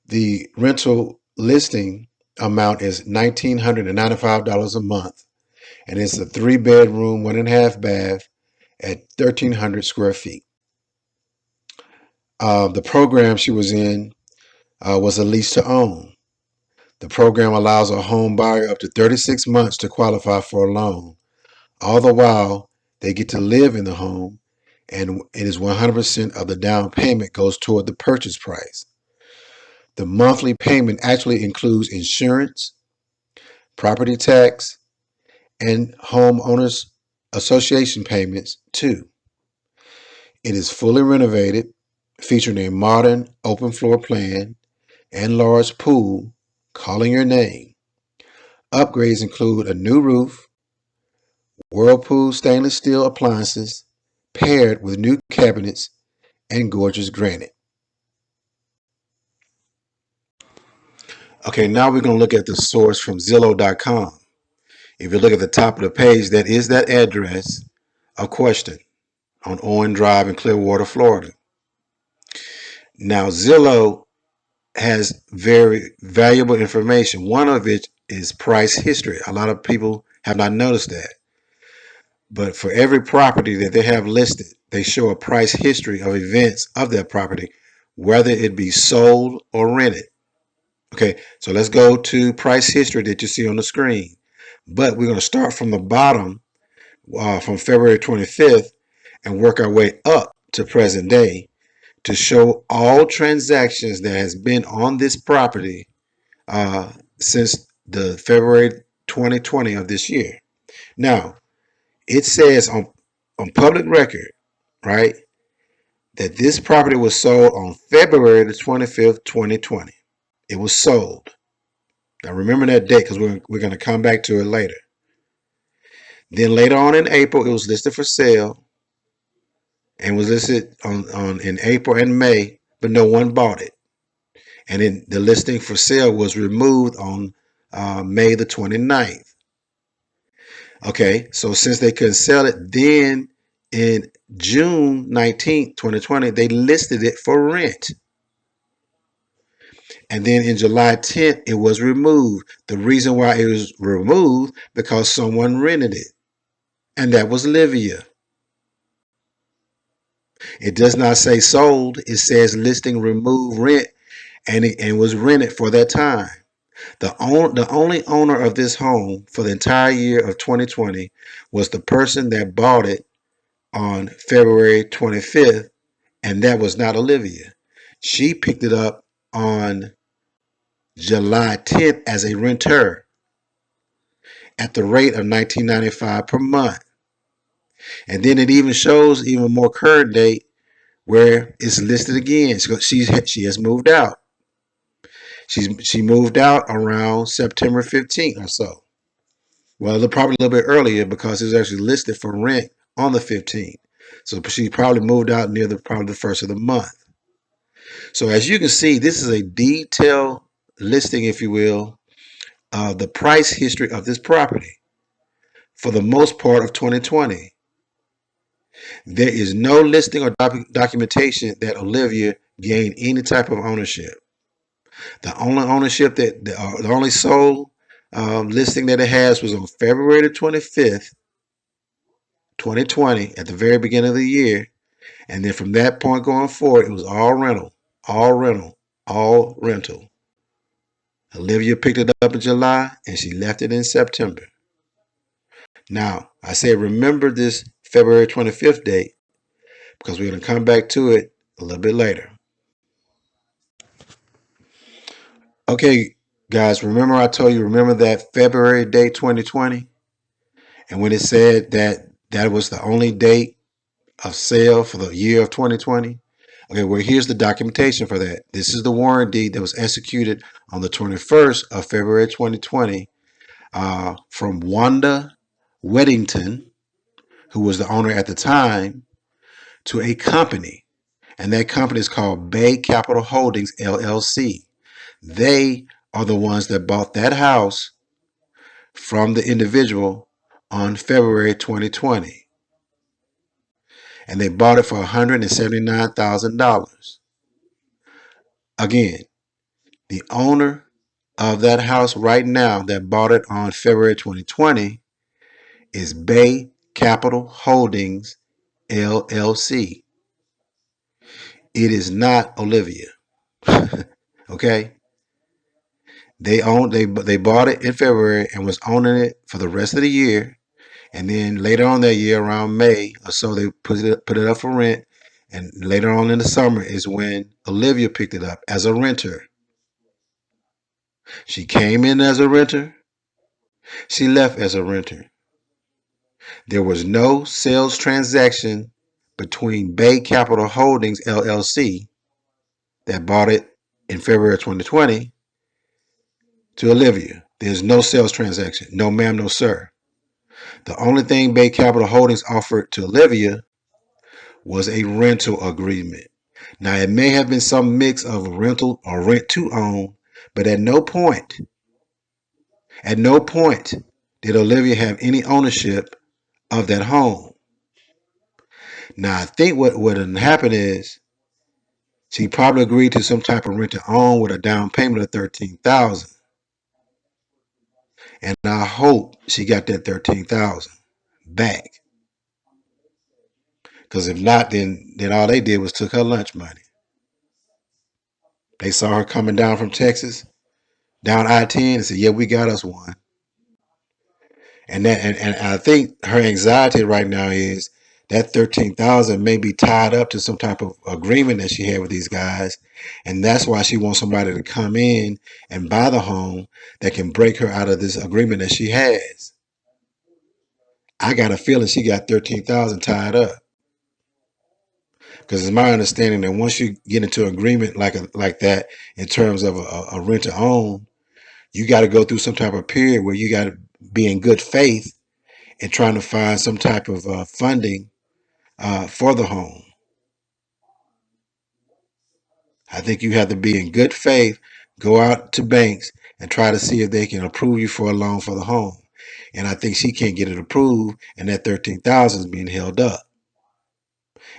A: The rental listing amount is $1,995 a month, and it's a 3-bedroom, 1.5 bath at 1,300 square feet. The program she was in was a lease to own. The program allows a home buyer up to 36 months to qualify for a loan. All the while, they get to live in the home, and it is 100% of the down payment goes toward the purchase price. The monthly payment actually includes insurance, property tax, and homeowners association payments too. It is fully renovated, featuring a modern open floor plan and large pool calling your name. Upgrades include a new roof, Whirlpool stainless steel appliances paired with new cabinets and gorgeous granite. Okay, now we're going to look at the source from Zillow.com. If you look at the top of the page, that is that address of question on Owen Drive in Clearwater, Florida. Now, Zillow has very valuable information. One of it is price history. A lot of people have not noticed that. But for every property that they have listed, they show a price history of events of that property, whether it be sold or rented. Okay, so let's go to price history that you see on the screen. But we're going to start from the bottom, from February 25th, and work our way up to present day to show all transactions that has been on this property since the February 2020 of this year. Now, it says on public record, right, that this property was sold on February the 25th, 2020. It was sold. Now remember that date because we're going to come back to it later. Then later on in April, it was listed for sale and was listed on in April and May, but no one bought it. And then the listing for sale was removed on May the 29th. Okay, so since they couldn't sell it, then in June 19th, 2020, they listed it for rent. And then in July 10th, it was removed. The reason why it was removed, because someone rented it. And that was Livia. It does not say sold. It says listing remove rent, and it was rented for that time. The only owner of this home for the entire year of 2020 was the person that bought it on February 25th, and that was not Olivia. She picked it up on July 10th as a renter at the rate of $19.95 per month. And then it even shows even more current date where it's listed again. She has moved out. She moved out around September 15th or so. Well, probably a little bit earlier because it was actually listed for rent on the 15th. So she probably moved out near probably the first of the month. So as you can see, this is a detailed listing, if you will, of the price history of this property for the most part of 2020. There is no listing or documentation that Olivia gained any type of ownership. The only ownership that the only sole listing that it has was on February the 25th, 2020, at the very beginning of the year. And then from that point going forward, it was all rental, all rental, all rental. Olivia picked it up in July and she left it in September. Now, I say remember this February 25th date because we're going to come back to it a little bit later. Okay, guys, remember I told you, remember that February date 2020? And when it said that that was the only date of sale for the year of 2020? Okay, well, here's the documentation for that. This is the warrant deed that was executed on the 21st of February 2020 from Wanda Weddington, who was the owner at the time, to a company. And that company is called Bay Capital Holdings, LLC. They are the ones that bought that house from the individual on February 2020. and they bought it for $179,000. Again, the owner of that house right now that bought it on February 2020 is Bay Capital Holdings, LLC. It is not Olivia. Okay? They bought it in February and was owning it for the rest of the year. And then later on that year, around May or so, they put it up for rent. And later on in the summer is when Olivia picked it up as a renter. She came in as a renter. She left as a renter. There was no sales transaction between Bay Capital Holdings, LLC, that bought it in February 2020 to Olivia. There's no sales transaction. No ma'am, no sir. The only thing Bay Capital Holdings offered to Olivia was a rental agreement. Now, it may have been some mix of rental or rent to own, but at no point did Olivia have any ownership of that home. Now, I think what happened is she probably agreed to some type of rent to own with a down payment of $13,000. And I hope she got that $13,000 back. Because if not, then all they did was took her lunch money. They saw her coming down from Texas, down I-10, and said, yeah, we got us one. And I think her anxiety right now is that $13,000 may be tied up to some type of agreement that she had with these guys. And that's why she wants somebody to come in and buy the home that can break her out of this agreement that she has. I got a feeling she got $13,000 tied up. Because it's my understanding that once you get into agreement like that in terms of a rent to own, you got to go through some type of period where you got to be in good faith and trying to find some type of funding for the home. I think you have to be in good faith, go out to banks and try to see if they can approve you for a loan for the home. And I think she can't get it approved, and that $13,000 is being held up.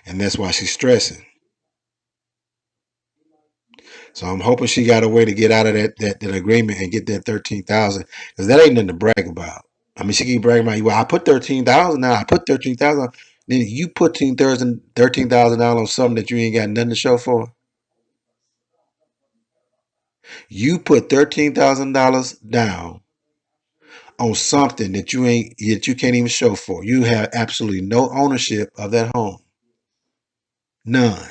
A: And that's why she's stressing. So I'm hoping she got a way to get out of that agreement and get that $13,000, because that ain't nothing to brag about. I mean, she keep bragging about, well, I put $13,000 now. I put $13,000. Then you put $13,000 on something that you ain't got nothing to show for. You put $13,000 down on something that you can't even show for. You have absolutely no ownership of that home. None.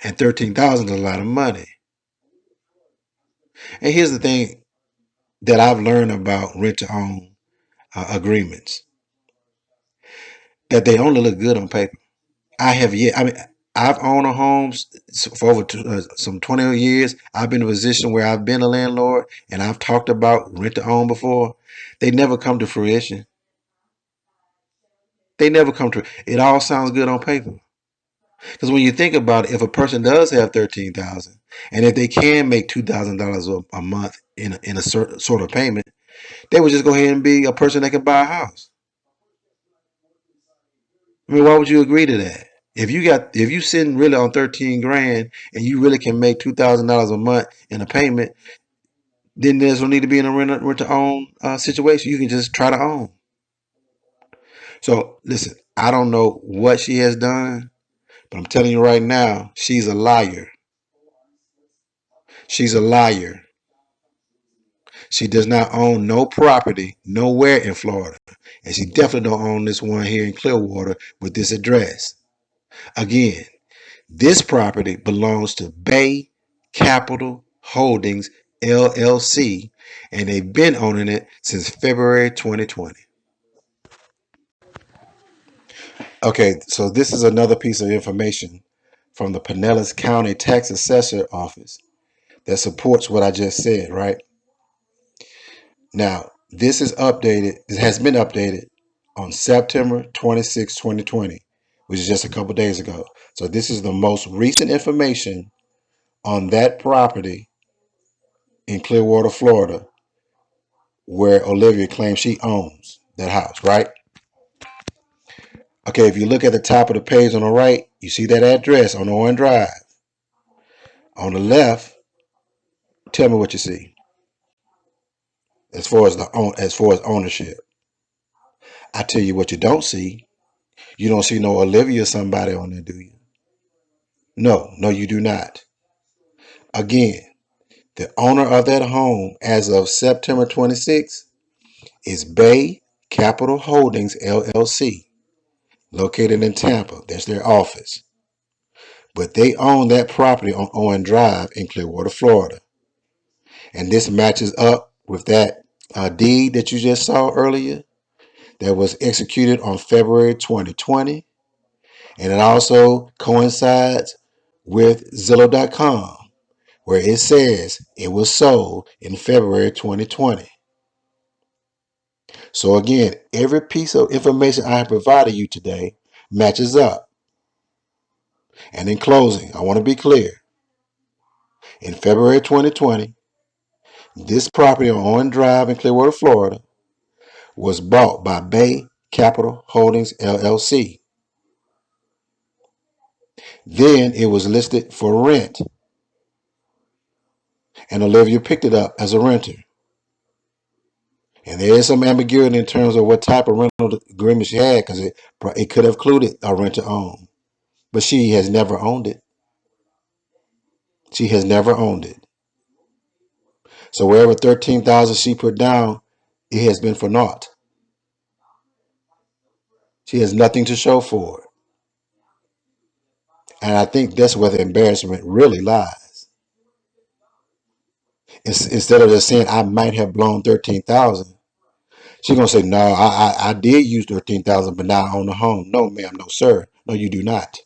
A: And $13,000 is a lot of money. And here's the thing that I've learned about rent to own agreements, that they only look good on paper. I've owned a home for over some 20 years. I've been in a position where I've been a landlord and I've talked about rent to own before. They never come to fruition. It all sounds good on paper. Because when you think about it, if a person does have $13,000, and if they can make $2,000 a month in a sort of payment, they would just go ahead and be a person that can buy a house. I mean, why would you agree to that? If you sitting really on 13 grand and you really can make $2,000 a month in a payment, then there's no need to be in a rent to own situation. You can just try to own. So listen, I don't know what she has done, but I'm telling you right now, she's a liar. She's a liar. She does not own no property nowhere in Florida. And she definitely don't own this one here in Clearwater with this address. Again, this property belongs to Bay Capital Holdings, LLC, and they've been owning it since February 2020. Okay, so this is another piece of information from the Pinellas County Tax Assessor Office that supports what I just said, right? Now, this has been updated on September 26, 2020, which is just a couple days ago. So this is the most recent information on that property in Clearwater, Florida, where Olivia claims she owns that house, right? Okay, if you look at the top of the page on the right, you see that address on Owen Drive. On the left, tell me what you see as far as ownership. I tell you what you don't see. You don't see no Olivia somebody on there, do you? No, you do not. Again, the owner of that home as of September 26th is Bay Capital Holdings LLC, located in Tampa. That's their office. But they own that property on Owen Drive in Clearwater, Florida. And this matches up with that deed that you just saw earlier that was executed on February 2020. And it also coincides with Zillow.com, where it says it was sold in February 2020. So again, every piece of information I have provided you today matches up. And in closing, I want to be clear. In February 2020, this property on Owen Drive in Clearwater, Florida, was bought by Bay Capital Holdings LLC. Then it was listed for rent, and Olivia picked it up as a renter. And there is some ambiguity in terms of what type of rental agreement she had, because it could have included a rent-to-own. But she has never owned it. She has never owned it. So wherever $13,000 she put down, it has been for naught. She has nothing to show for it. And I think that's where the embarrassment really lies. Instead of just saying I might have blown $13,000, she's gonna say, no, I did use $13,000, but now I own the home. No, ma'am, no, sir. No, you do not.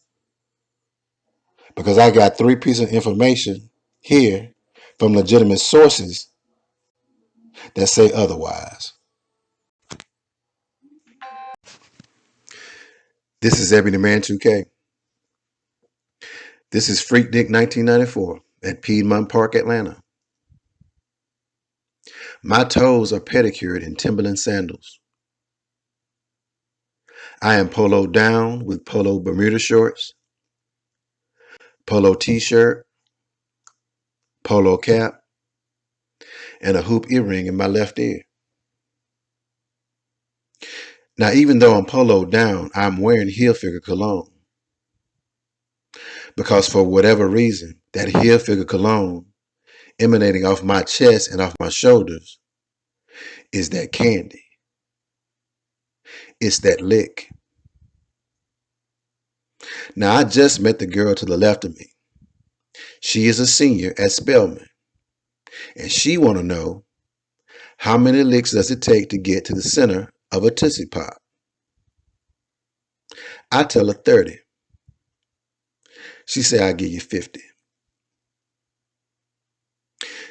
A: Because I got 3 pieces of information here from legitimate sources that say otherwise. This is Ebony Man 2K. This is Freaknik 1994 at Piedmont Park, Atlanta. My toes are pedicured in Timberland sandals. I am poloed down with polo Bermuda shorts, polo t-shirt, polo cap, and a hoop earring in my left ear. Now, even though I'm poloed down, I'm wearing heel-figure cologne. Because for whatever reason, that heel-figure cologne emanating off my chest and off my shoulders is that candy. It's that lick. Now, I just met the girl to the left of me. She is a senior at Spelman, and she want to know how many licks does it take to get to the center of a Tootsie Pop. I tell her 30. She say I'll give you 50.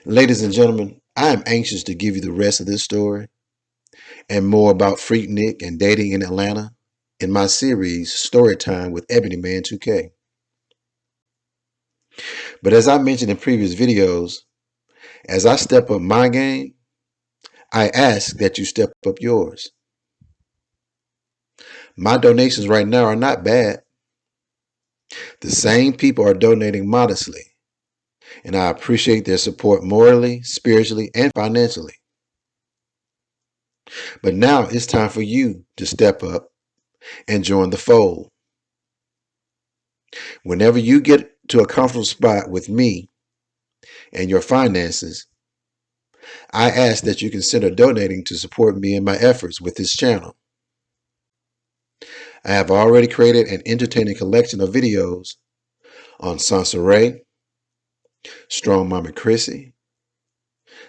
A: Ladies and gentlemen, I am anxious to give you the rest of this story and more about Freaknik and dating in Atlanta in my series Storytime with Ebony Man 2K. But as I mentioned in previous videos, as I step up my game, I ask that you step up yours. My donations right now are not bad. The same people are donating modestly, and I appreciate their support morally, spiritually, and financially. But now it's time for you to step up and join the fold. Whenever you get to a comfortable spot with me and your finances, I ask that you consider donating to support me in my efforts with this channel. I have already created an entertaining collection of videos on Sansa Ray, Strong Mama Chrissy,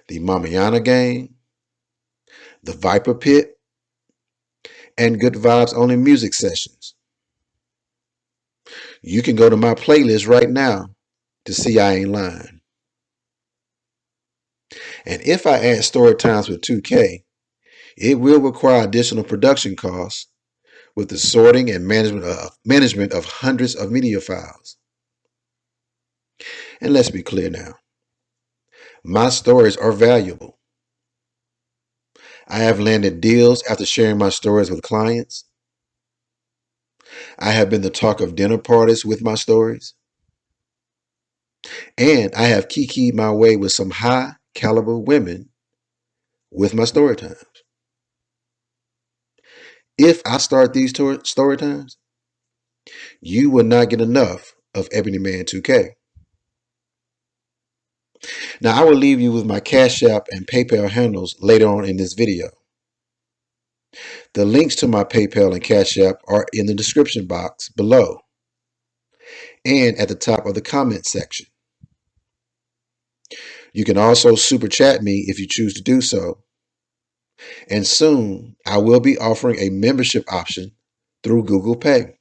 A: the Mamiana Gang, the Viper Pit, and Good Vibes Only music sessions. You can go to my playlist right now to see I ain't lying. And if I add story times with 2K, it will require additional production costs with the sorting and management of hundreds of media files. And let's be clear now. My stories are valuable. I have landed deals after sharing my stories with clients. I have been the talk of dinner parties with my stories. And I have kikied my way with some high caliber women with my story times. If I start these story times, you will not get enough of Ebony Man 2K. Now, I will leave you with my Cash App and PayPal handles later on in this video. The links to my PayPal and Cash App are in the description box below and at the top of the comment section. You can also super chat me if you choose to do so. And soon, I will be offering a membership option through Google Pay.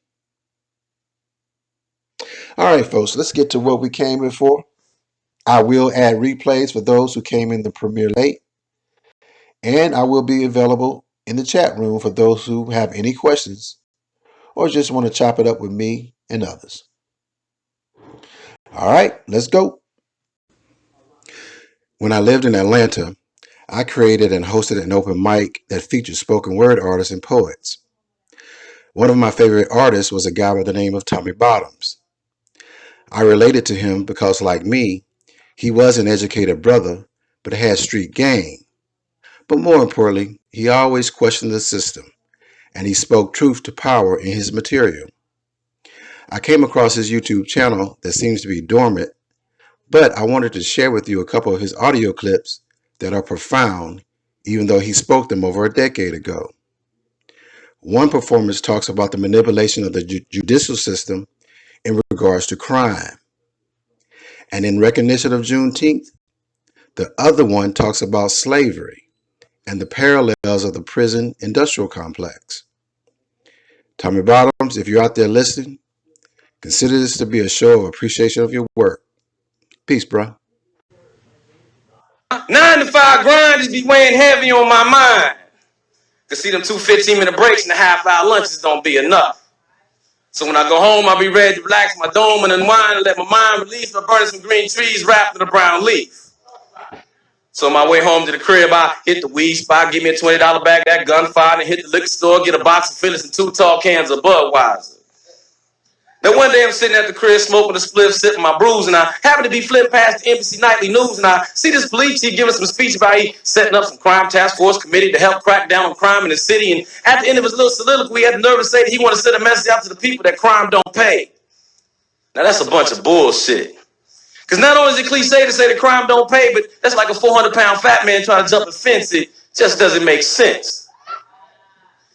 A: All right, folks, let's get to what we came in for. I will add replays for those who came in the premiere late. And I will be available in the chat room for those who have any questions or just want to chop it up with me and others. All right, let's go. When I lived in Atlanta, I created and hosted an open mic that featured spoken word artists and poets. One of my favorite artists was a guy by the name of Tommy Bottoms. I related to him because, like me, he was an educated brother, but had street game. But more importantly, he always questioned the system, and he spoke truth to power in his material. I came across his YouTube channel that seems to be dormant, but I wanted to share with you a couple of his audio clips that are profound, even though he spoke them over a decade ago. One performance talks about the manipulation of the judicial system in regards to crime. And in recognition of Juneteenth, the other one talks about slavery and the parallels of the prison industrial complex. Tommy Bottoms, if you're out there listening, consider this to be a show of appreciation of your work. Peace, bro.
I: 9 to 5 grind just be weighing heavy on my mind. Cause see, them 2 15-minute breaks and the half-hour lunches don't be enough. So when I go home, I'll be ready to relax my dome and unwind and let my mind release by burning some green trees wrapped in a brown leaf. So on my way home to the crib, I hit the weed spot, give me a $20 bag of that gunfire, and hit the liquor store, get a box of Phillies and 2 tall cans of Budweiser. Now one day I'm sitting at the crib smoking a spliff, sipping my brews, and I happen to be flipping past the Embassy Nightly News, and I see this police chief giving some speech about he setting up some crime task force committee to help crack down on crime in the city, and at the end of his little soliloquy, he had the nerve to say that he wanted to send a message out to the people that crime don't pay. Now that's a bunch of bullshit. Because not only is it cliche to say that crime don't pay, but that's like a 400-pound fat man trying to jump a fence. It just doesn't make sense.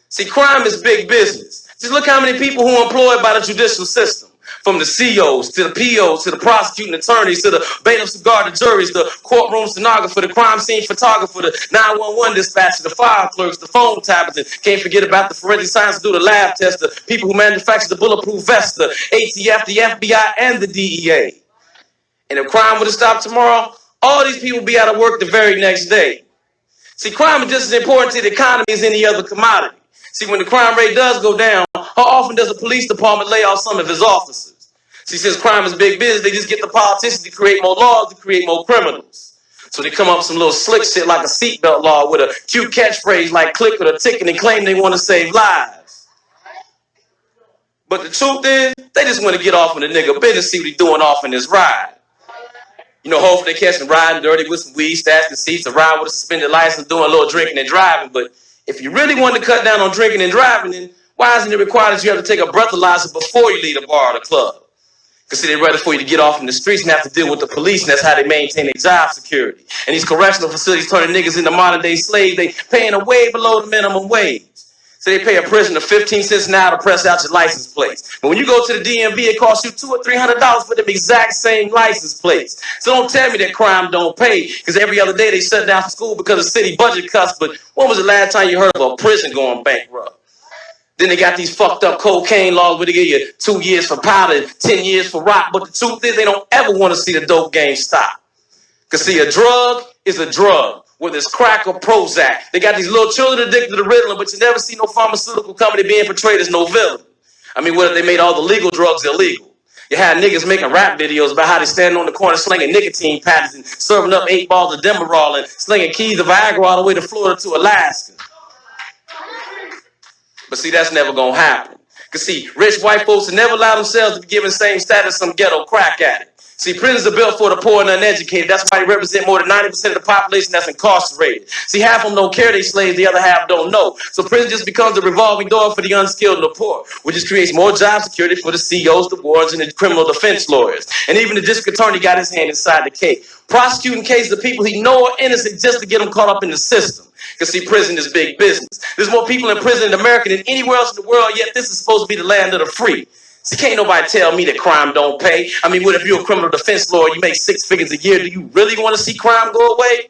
I: See, crime is big business. Just look how many people who are employed by the judicial system. From the COs, to the POs, to the prosecuting attorneys, to the bailiffs who guard the juries, the courtroom stenographer, the crime scene photographer, the 911 dispatcher, the file clerks, the phone tappers, and can't forget about the forensic science to do the lab test, the people who manufacture the bulletproof vest, the ATF, the FBI, and the DEA. And if crime would have stopped tomorrow, all these people would be out of work the very next day. See, crime is just as important to the economy as any other commodity. See, when the crime rate does go down, how often does the police department lay off some of his officers? See, since crime is big business, they just get the politicians to create more laws to create more criminals. So they come up with some little slick shit like a seatbelt law with a cute catchphrase like click or the ticket and claim they want to save lives. But the truth is, they just want to get off on the nigga business, see what he's doing off in his ride. You know, hopefully they catch him riding dirty with some weed, stashed in seats, around with a suspended license, doing a little drinking and driving. But if you really want to cut down on drinking and driving, then why isn't it required that you have to take a breathalyzer before you leave the bar or the club? Because see, they'd rather for you to get off in the streets and have to deal with the police, and that's how they maintain their job security. And these correctional facilities turning niggas into modern-day slaves, they paying them way below the minimum wage. So they pay a prisoner 15 cents an hour to press out your license plates. But when you go to the DMV, it costs you $200 or $300 for them exact same license plates. So don't tell me that crime don't pay, because every other day they shut down for school because of city budget cuts. But when was the last time you heard of a prison going bankrupt? Then they got these fucked up cocaine laws where they give you 2 years for powder, 10 years for rock. But the truth is they don't ever want to see the dope game stop. Because see, a drug is a drug, whether it's crack or Prozac. They got these little children addicted to Ritalin, but you never see no pharmaceutical company being portrayed as no villain. I mean, what if they made all the legal drugs illegal? You had niggas making rap videos about how they stand on the corner slinging nicotine patches and serving up 8 balls of Demerol and slinging keys of Viagra all the way to Florida to Alaska. But see, that's never going to happen. Cause see, rich white folks never allow themselves to be given the same status as some ghetto crack addict. See, prisons are built for the poor and uneducated. That's why they represent more than 90% of the population that's incarcerated. See, half of them don't care they slaves, the other half don't know. So prison just becomes a revolving door for the unskilled and the poor, which just creates more job security for the CEOs, the wards, and the criminal defense lawyers. And even the district attorney got his hand inside the cake, prosecuting cases of people he know are innocent just to get them caught up in the system. Because see, prison is big business. There's more people in prison in America than anywhere else in the world, yet this is supposed to be the land of the free. See, can't nobody tell me that crime don't pay. I mean, what if you're a criminal defense lawyer, you make 6 figures a year, do you really want to see crime go away?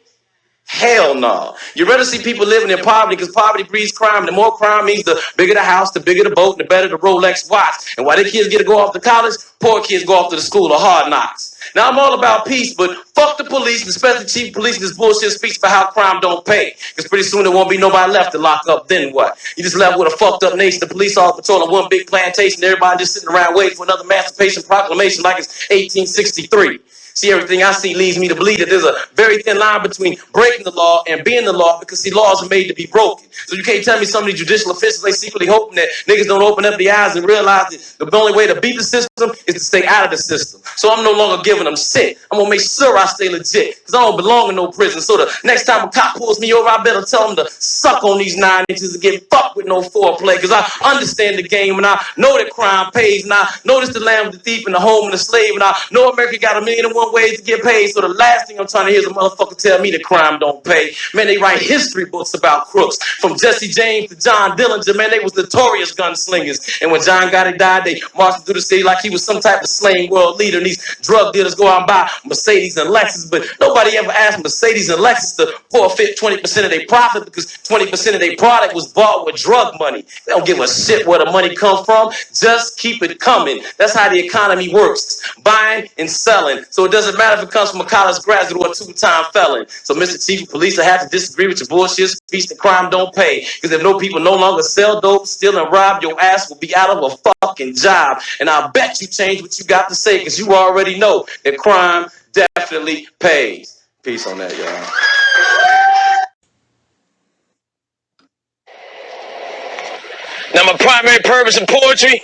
I: Hell no. You'd rather see people living in poverty because poverty breeds crime. The more crime means the bigger the house, the bigger the boat, and the better the Rolex watch. And while the kids get to go off to college, poor kids go off to the school of hard knocks. Now, I'm all about peace, but fuck the police, and especially chief police, and this bullshit speech about how crime don't pay. Because pretty soon there won't be nobody left to lock up, then what? You just left with a fucked up nation, the police all patrolling one big plantation, everybody just sitting around waiting for another Emancipation Proclamation like it's 1863. See, everything I see leads me to believe that there's a very thin line between breaking the law and being the law, because see, laws are made to be broken. So you can't tell me some of these judicial officials, they secretly hoping that niggas don't open up their eyes and realize that the only way to beat the system is to stay out of the system. So I'm no longer giving them shit. I'm gonna make sure I stay legit, because I don't belong in no prison. So the next time a cop pulls me over, I better tell him to suck on these 9 inches and get fucked with no foreplay, because I understand the game and I know that crime pays, and I know this the land with the thief and the home and the slave, and I know America got 1,000,001 ways to get paid. So the last thing I'm trying to hear is a motherfucker tell me that crime don't pay. Man, they write history books about crooks, from Jesse James to John Dillinger. Man, they was notorious gunslingers. And when John Gotti died, they marched through the city like he was some type of slain world leader. And these drug dealers go out and buy Mercedes and Lexus, but nobody ever asked Mercedes and Lexus to forfeit 20% of their profit, because 20% of their product was bought with drug money. They don't give a shit where the money comes from. Just keep it coming. That's how the economy works. Buying and selling. So it doesn't matter if it comes from a college graduate or a 2-time felon. So Mr. Chief of Police, I have to disagree with your bullshit speech that crime don't pay. Because if no people no longer sell dope, steal, and rob, your ass will be out of a fucking job. And I bet you change what you got to say, because you already know that crime definitely pays. Peace on that, y'all.
J: Now, my primary purpose in poetry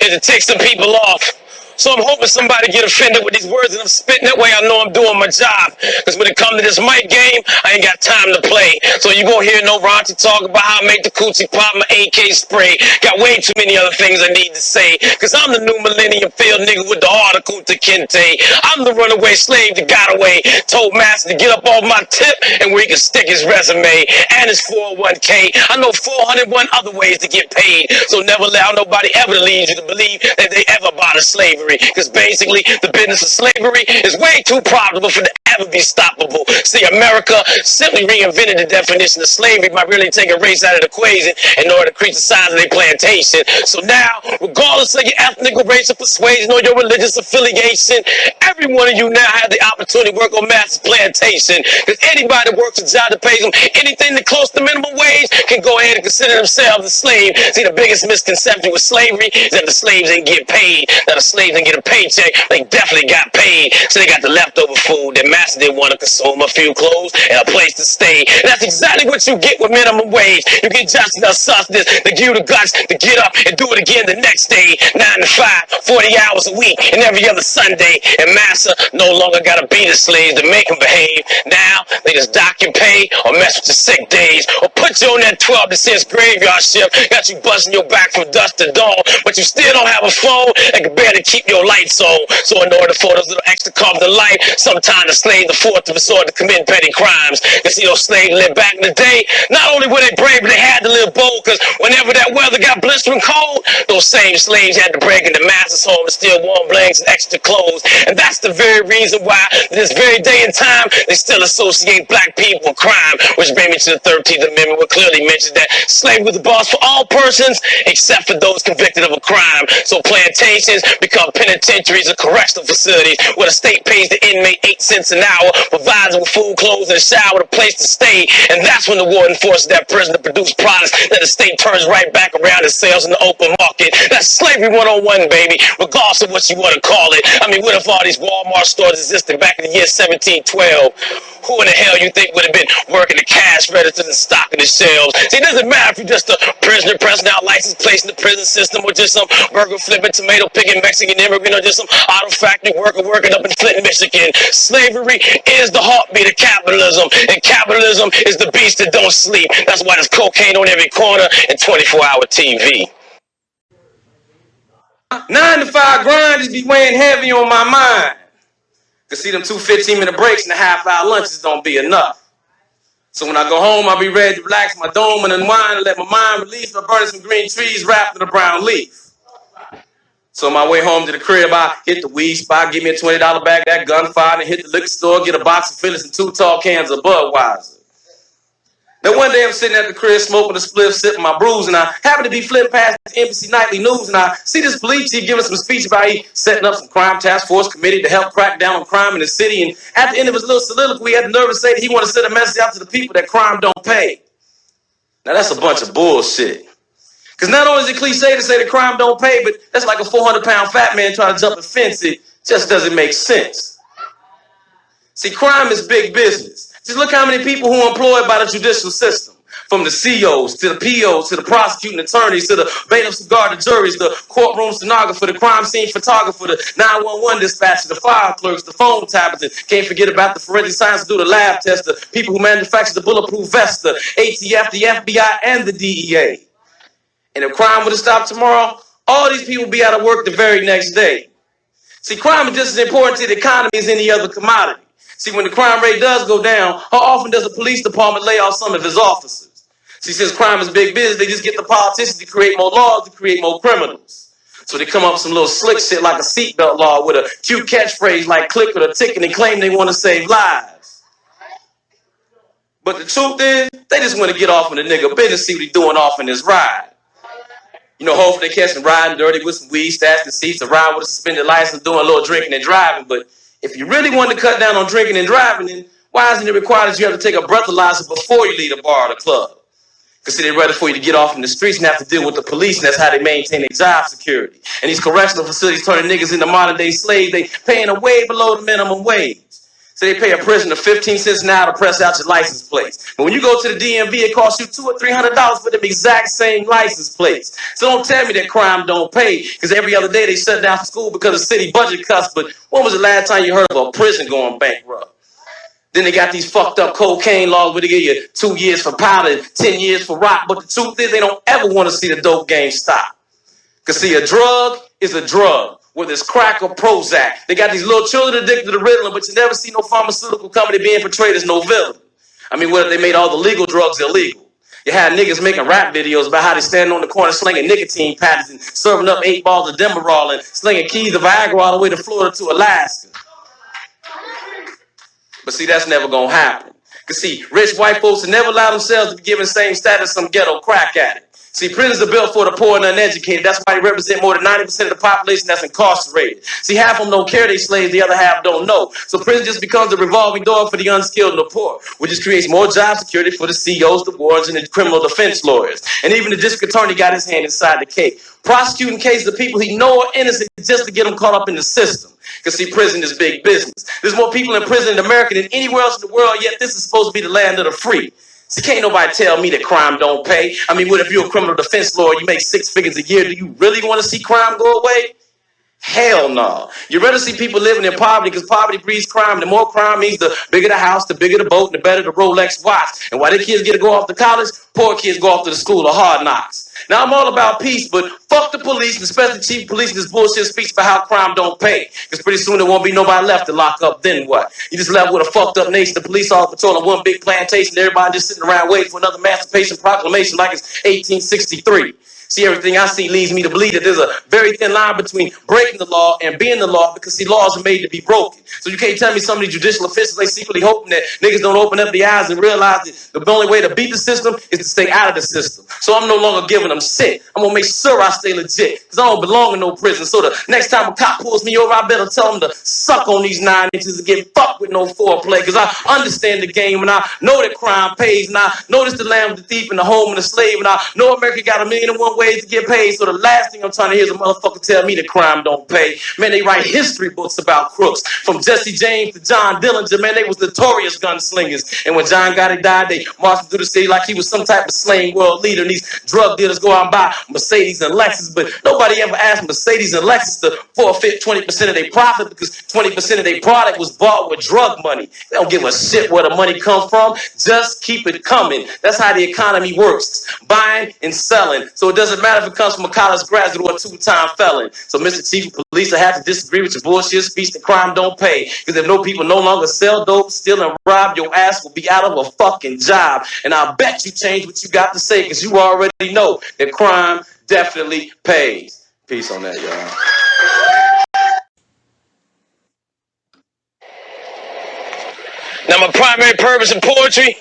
J: is to tick some people off. So I'm hoping somebody get offended with these words and I'm spitting. That way I know I'm doing my job. Because when it comes to this mic game, I ain't got time to play. So you gonna hear no raunchy talk about how I make the coochie pop, my AK spray. Got way too many other things I need to say. Because I'm the new millennium field nigga with the article to Kente. I'm the runaway slave that got away. Told master to get up off my tip and where he can stick his resume and his 401k. I know 401 other ways to get paid. So never allow nobody ever to lead you to believe that they ever bought a slavery. Because basically the business of slavery is way too profitable for it to ever be stoppable. See, America simply reinvented the definition of slavery by really taking race out of the equation in order to increase the size of their plantation. So now, regardless of your ethnic or racial persuasion or your religious affiliation, every one of you now have the opportunity to work on master's plantation. Because anybody that works a job that pays them anything that close to minimum wage can go ahead and consider themselves a slave. See, the biggest misconception with slavery is that the slaves ain't get paid. Now, the slaves didn't get a paycheck, they definitely got paid. So they got the leftover food that master didn't want to consume, a few clothes, and a place to stay. And that's exactly what you get with minimum wage. You get just enough sustenance to give you the guts to get up and do it again the next day. 9 to 5, 40 hours a week, and every other Sunday. And master no longer got to beat the slaves to make them behave. Now, they just dock your pay or mess with your sick days or put you on that 12 to 6 graveyard shift. Got you busting your back from dusk to dawn, but you still don't have a phone and can barely keep your lights on. So in order for those little extra crumbs of life, sometimes the slaves afford to resort to commit petty crimes. You see, those slaves lived back in the day, not only were they brave, but they had to live bold, because whenever that weather got blistering cold, those same slaves had to break into master's home and steal warm blankets and extra clothes. And that's the very reason why, this very day and time, they still associate black people with crime, which brings me to the 13th Amendment, which clearly mentions that slavery was the boss for all persons except for those convicted of a crime. So plantations become penitentiaries or correctional facilities where the state pays the inmate 8 cents an hour, provides them with food, clothes, and a shower, a place to stay. And that's when the warden forces that prison to produce products that the state turns right back around and sells in the open market. Michigan. That's slavery 101, baby, regardless of what you want to call it. I mean, what if all these Walmart stores existed back in the year 1712? Who in the hell you think would have been working the cash registers and stocking the shelves? See, it doesn't matter if you're just a prisoner pressing out license plates in the prison system, or just some burger flipping, tomato picking Mexican immigrant, or just some auto factory worker working up in Flint, Michigan. Slavery is the heartbeat of capitalism, and capitalism is the beast that don't sleep. That's why there's cocaine on every corner and 24-hour TV.
I: 9 to 5 grind just be weighing heavy on my mind. Cause see, them 2 15-minute breaks and a half-hour lunches don't be enough. So when I go home, I'll be ready to relax my dome and unwind and let my mind release by burning some green trees wrapped in a brown leaf. So on my way home to the crib, I hit the weed spot, give me a $20 bag of that gunfire, and hit the liquor store, get a box of Phillies and 2 tall cans of Budweiser. Then one day I'm sitting at the crib smoking a spliff, sipping my brews, and I happen to be flipping past the NBC Nightly News, and I see this police chief giving some speech about he setting up some crime task force committee to help crack down on crime in the city. And at the end of his little soliloquy, he had the nerve to say that he wanted to send a message out to the people that crime don't pay. Now that's a bunch of bullshit. Because not only is it cliche to say that crime don't pay, but that's like a 400-pound fat man trying to jump a fence. It just doesn't make sense. See, crime is big business. Just look how many people who are employed by the judicial system. From the COs to the POs to the prosecuting attorneys to the bailiffs who guard the juries, the courtroom stenographer, the crime scene photographer, the 911 dispatcher, the fire clerks, the phone tappers, and can't forget about the forensic science to do the lab test, the people who manufacture the bulletproof vest, the ATF, the FBI, and the DEA. And if crime would have stopped tomorrow, all these people would be out of work the very next day. See, crime is just as important to the economy as any other commodity. See, when the crime rate does go down, how often does the police department lay off some of his officers? See, since crime is big business, they just get the politicians to create more laws to create more criminals. So they come up with some little slick shit like a seatbelt law with a cute catchphrase like click or the ticket and claim they want to save lives. But the truth is, they just want to get off in the nigga business, see what he's doing off in his ride. You know, hopefully they catch him riding dirty with some weed, stashed in seats, around with a suspended license, doing a little drinking and driving. But if you really want to cut down on drinking and driving, then why isn't it required that you have to take a breathalyzer before you leave the bar or the club? Because they're ready for you to get off in the streets and have to deal with the police, and that's how they maintain their job security. And these correctional facilities turning niggas into modern-day slaves, they paying them way below the minimum wage. So they pay a prisoner 15 cents an hour to press out your license plates. But when you go to the DMV, it costs you $200 or $300 for them exact same license plates. So don't tell me that crime don't pay, because every other day they shut down school because of city budget cuts. But when was the last time you heard of a prison going bankrupt? Then they got these fucked up cocaine laws where they give you 2 years for powder and 10 years for rock. But the truth is they don't ever want to see the dope game stop. Because see, a drug is a drug, whether it's crack or Prozac. They got these little children addicted to Ritalin, but you never see no pharmaceutical company being portrayed as no villain. I mean, what if they made all the legal drugs illegal? You had niggas making rap videos about how they stand on the corner slinging nicotine patches and serving up 8 balls of Demerol and slinging keys of Viagra all the way to Florida to Alaska. But see, that's never gonna happen. Because see, rich white folks have never allowed themselves to be given the same status as some ghetto crack addict. See, prisons are built for the poor and uneducated. That's why they represent more than 90% of the population that's incarcerated. See, half of them don't care they slaves, the other half don't know. So prison just becomes a revolving door for the unskilled and the poor, which just creates more job security for the CEOs, the wardens, and the criminal defense lawyers. And even the district attorney got his hand inside the cake, prosecuting cases of people he know are innocent just to get them caught up in the system. Because see, prison is big business. There's more people in prison in America than anywhere else in the world, yet this is supposed to be the land of the free. See, can't nobody tell me that crime don't pay. I mean, what if you're a criminal defense lawyer, you make 6 figures a year, do you really want to see crime go away? Hell no. You'd rather see people living in poverty because poverty breeds crime. And the more crime means the bigger the house, the bigger the boat, and the better the Rolex watch. And while the kids get to go off to college, poor kids go off to the school of hard knocks. Now, I'm all about peace, but fuck the police, and especially chief of police in this bullshit speech about how crime don't pay. Because pretty soon there won't be nobody left to lock up, then what? You just left with a fucked up nation, the police all patrolling one big plantation, everybody just sitting around waiting for another Emancipation Proclamation like it's 1863. See, everything I see leads me to believe that there's a very thin line between breaking the law and being the law, because see, laws are made to be broken. So you can't tell me some of these judicial officials, they secretly hoping that niggas don't open up their eyes and realize that the only way to beat the system is to stay out of the system. So I'm no longer giving them shit. I'm gonna make sure I stay legit, because I don't belong in no prison. So the next time a cop pulls me over, I better tell him to suck on these 9 inches and get fucked with no foreplay, because I understand the game and I know that crime pays, and I know this the land of the thief and the home and the slave, and I know America got 1,000,001 of ways to get paid. So the last thing I'm trying to hear is a motherfucker tell me that crime don't pay. Man, they write history books about crooks. From Jesse James to John Dillinger, man, they was notorious gunslingers. And when John Gotti died, they marched through the city like he was some type of slain world leader. And these drug dealers go out and buy Mercedes and Lexus, but nobody ever asked Mercedes and Lexus to forfeit 20% of their profit because 20% of their product was bought with drug money. They don't give a shit where the money comes from. Just keep it coming. That's how the economy works. Buying and selling. So it doesn't matter if it comes from a college graduate or a two-time felon. So Mr. Chief of Police, I have to disagree with your bullshit speech that crime don't pay. Because if no people no longer sell dope, steal and rob, your ass will be out of a fucking job. And I'll bet you change what you got to say because you already know that crime definitely pays. Peace on that, y'all.
J: Now my primary purpose in poetry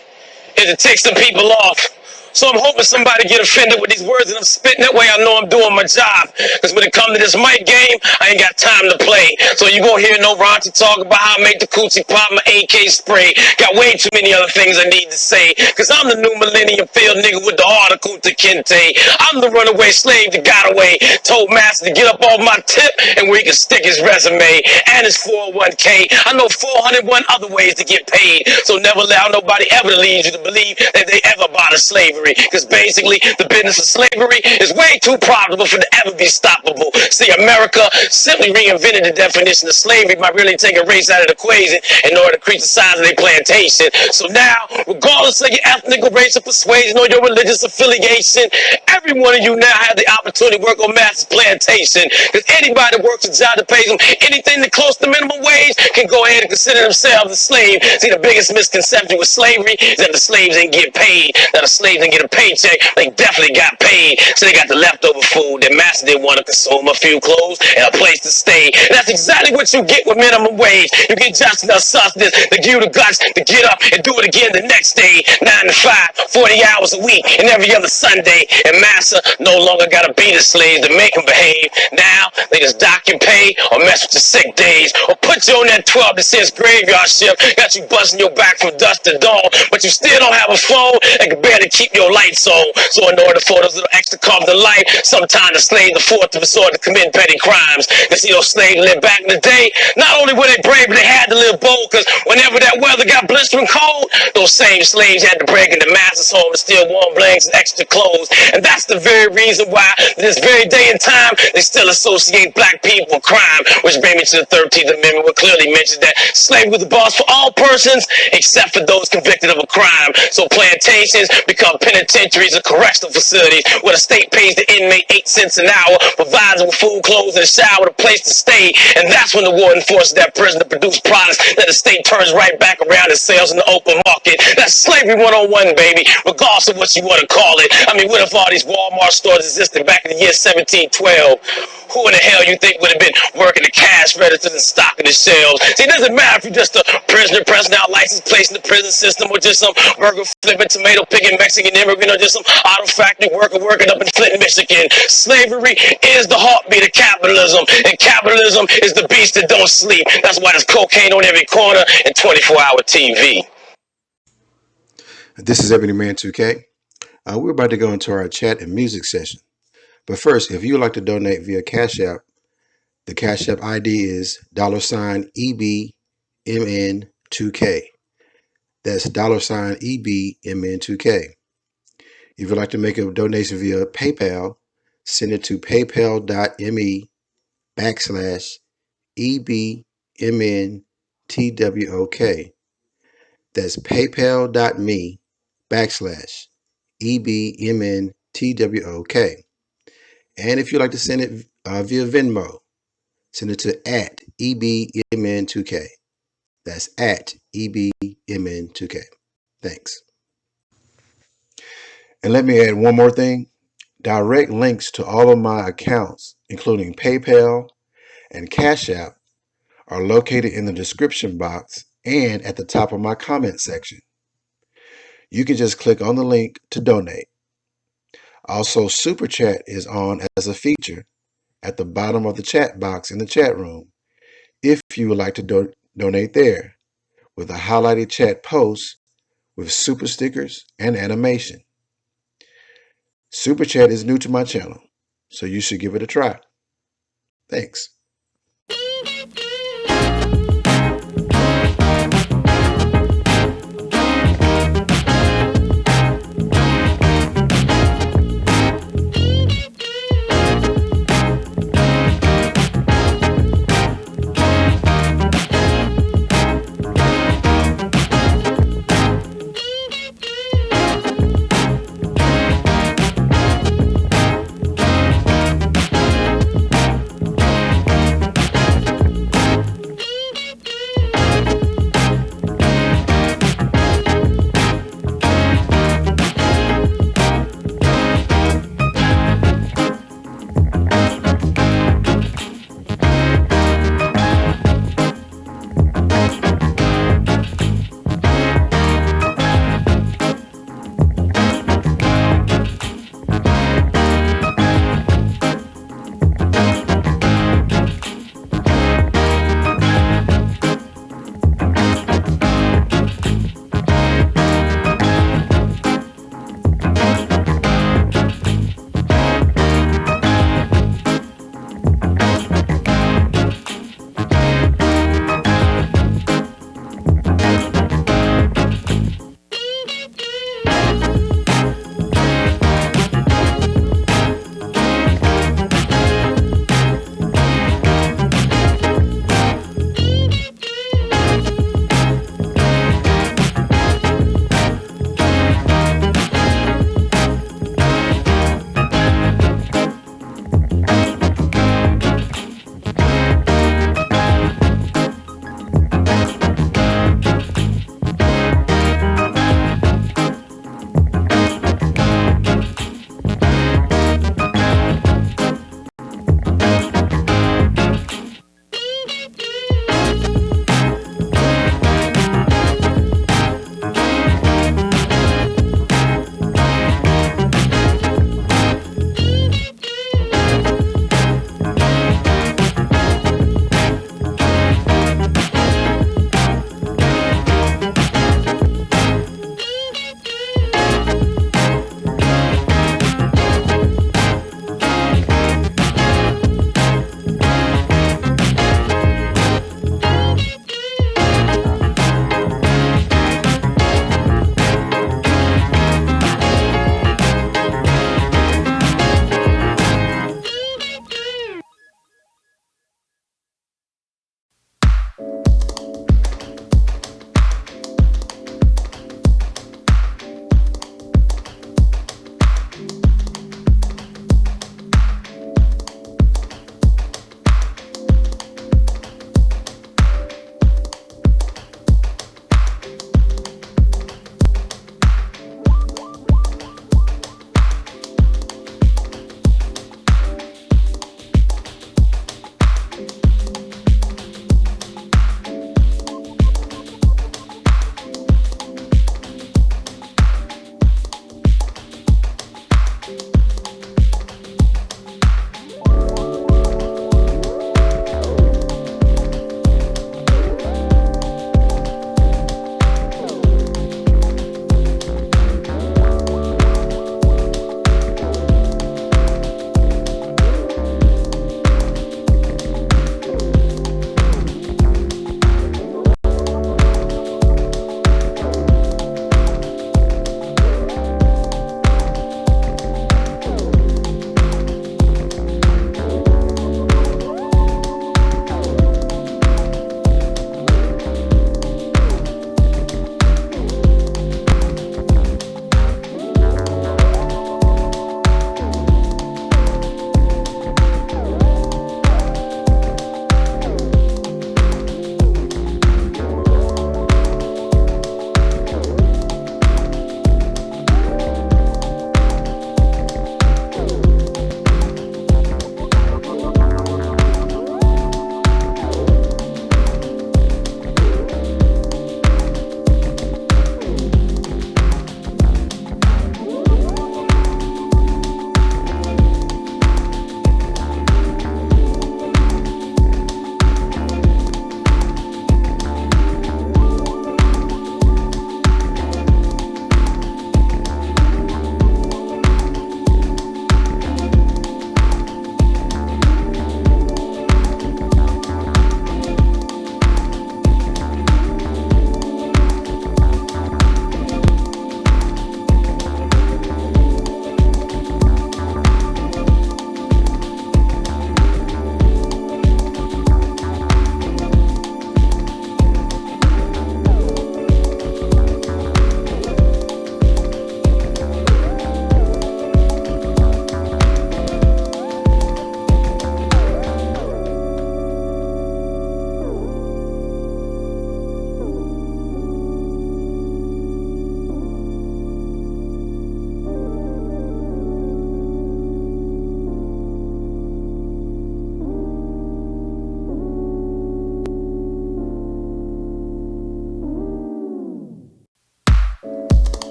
J: is to tick some people off. So I'm hoping somebody get offended with these words that I'm spitting. That way I know I'm doing my job. Because when it comes to this mic game, I ain't got time to play. So you gonna hear no raunchy talk about how I make the coochie pop, my AK spray. Got way too many other things I need to say. Because I'm the new millennium field nigga with the article to Kente. I'm the runaway slave that got away. Told master to get up off my tip and where he can stick his resume and his 401k. I know 401 other ways to get paid. So never allow nobody ever to lead you to believe that they ever bought a slavery. Because basically, the business of slavery is way too profitable for it to ever be stoppable. See, America simply reinvented the definition of slavery by really taking race out of the equation in order to increase the size of their plantation. So now, regardless of your ethnic or racial persuasion or your religious affiliation, every one of you now have the opportunity to work on master's plantation. Because anybody that works a job that pays them anything that close to minimum wage can go ahead and consider themselves a slave. See, the biggest misconception with slavery is that the slaves ain't get paid, that the slaves ain't get a paycheck. They definitely got paid, so they got the leftover food. Their master didn't want to consume, a few clothes and a place to stay. And that's exactly what you get with minimum wage. You get just enough sustenance to give you the guts to get up and do it again the next day. 9 to 5, 40 hours a week, and every other Sunday. And master no longer got to beat the slaves to make them behave. Now they just dock your pay or mess with your sick days or put you on that 12 to 6 graveyard shift. Got you busting your back from dusk to dawn, but you still don't have a phone that can barely keep your lights on. So in order for those little extra crumbs of life, sometimes the slaves are forced to resort to commit petty crimes. You see, those slaves lived back in the day, not only were they brave, but they had to live bold, because whenever that weather got blistering cold, those same slaves had to break into master's home and steal warm blankets and extra clothes. And that's the very reason why, this very day and time, they still associate black people with crime, which brings me to the 13th Amendment, which clearly mentions that slavery was the boss for all persons except for those convicted of a crime. So plantations become penitentiaries or correctional facilities where the state pays the inmate 8 cents an hour, provides them with food, clothes, and a shower, a place to stay. And that's when the warden forces that prison to produce products that the state turns right back around and sells in the open market. That's slavery 101, baby, regardless of what you want to call it. I mean, what if all these Walmart stores existed back in the year 1712? Who in the hell you think would have been working the cash registers and stocking the shelves? See, it doesn't matter if you're just a prisoner pressing out license plate in the prison system, or just some burger flipping, tomato picking Mexican immigrant, or just some auto factory worker working up in Flint, Michigan. Slavery is the heartbeat of capitalism, and capitalism is the beast that don't sleep. That's why there's cocaine on every corner and 24-hour TV.
A: This is Ebony Man 2K. We're about to go into our chat and music session. But first, if you would like to donate via Cash App, the Cash App ID is $EBMN2K. That's $EBMN2K. If you'd like to make a donation via PayPal, send it to paypal.me/EBMNTWOK. That's paypal.me/EBMNTWOK. And if you'd like to send it via Venmo, send it to @EBMN2K. That's @EBMN2K. Thanks. And let me add one more thing. Direct links to all of my accounts, including PayPal and Cash App, are located in the description box and at the top of my comment section. You can just click on the link to donate. Also, Super Chat is on as a feature at the bottom of the chat box in the chat room if you would like to donate there, with a highlighted chat post with super stickers and animation. Super Chat is new to my channel, so you should give it a try. Thanks.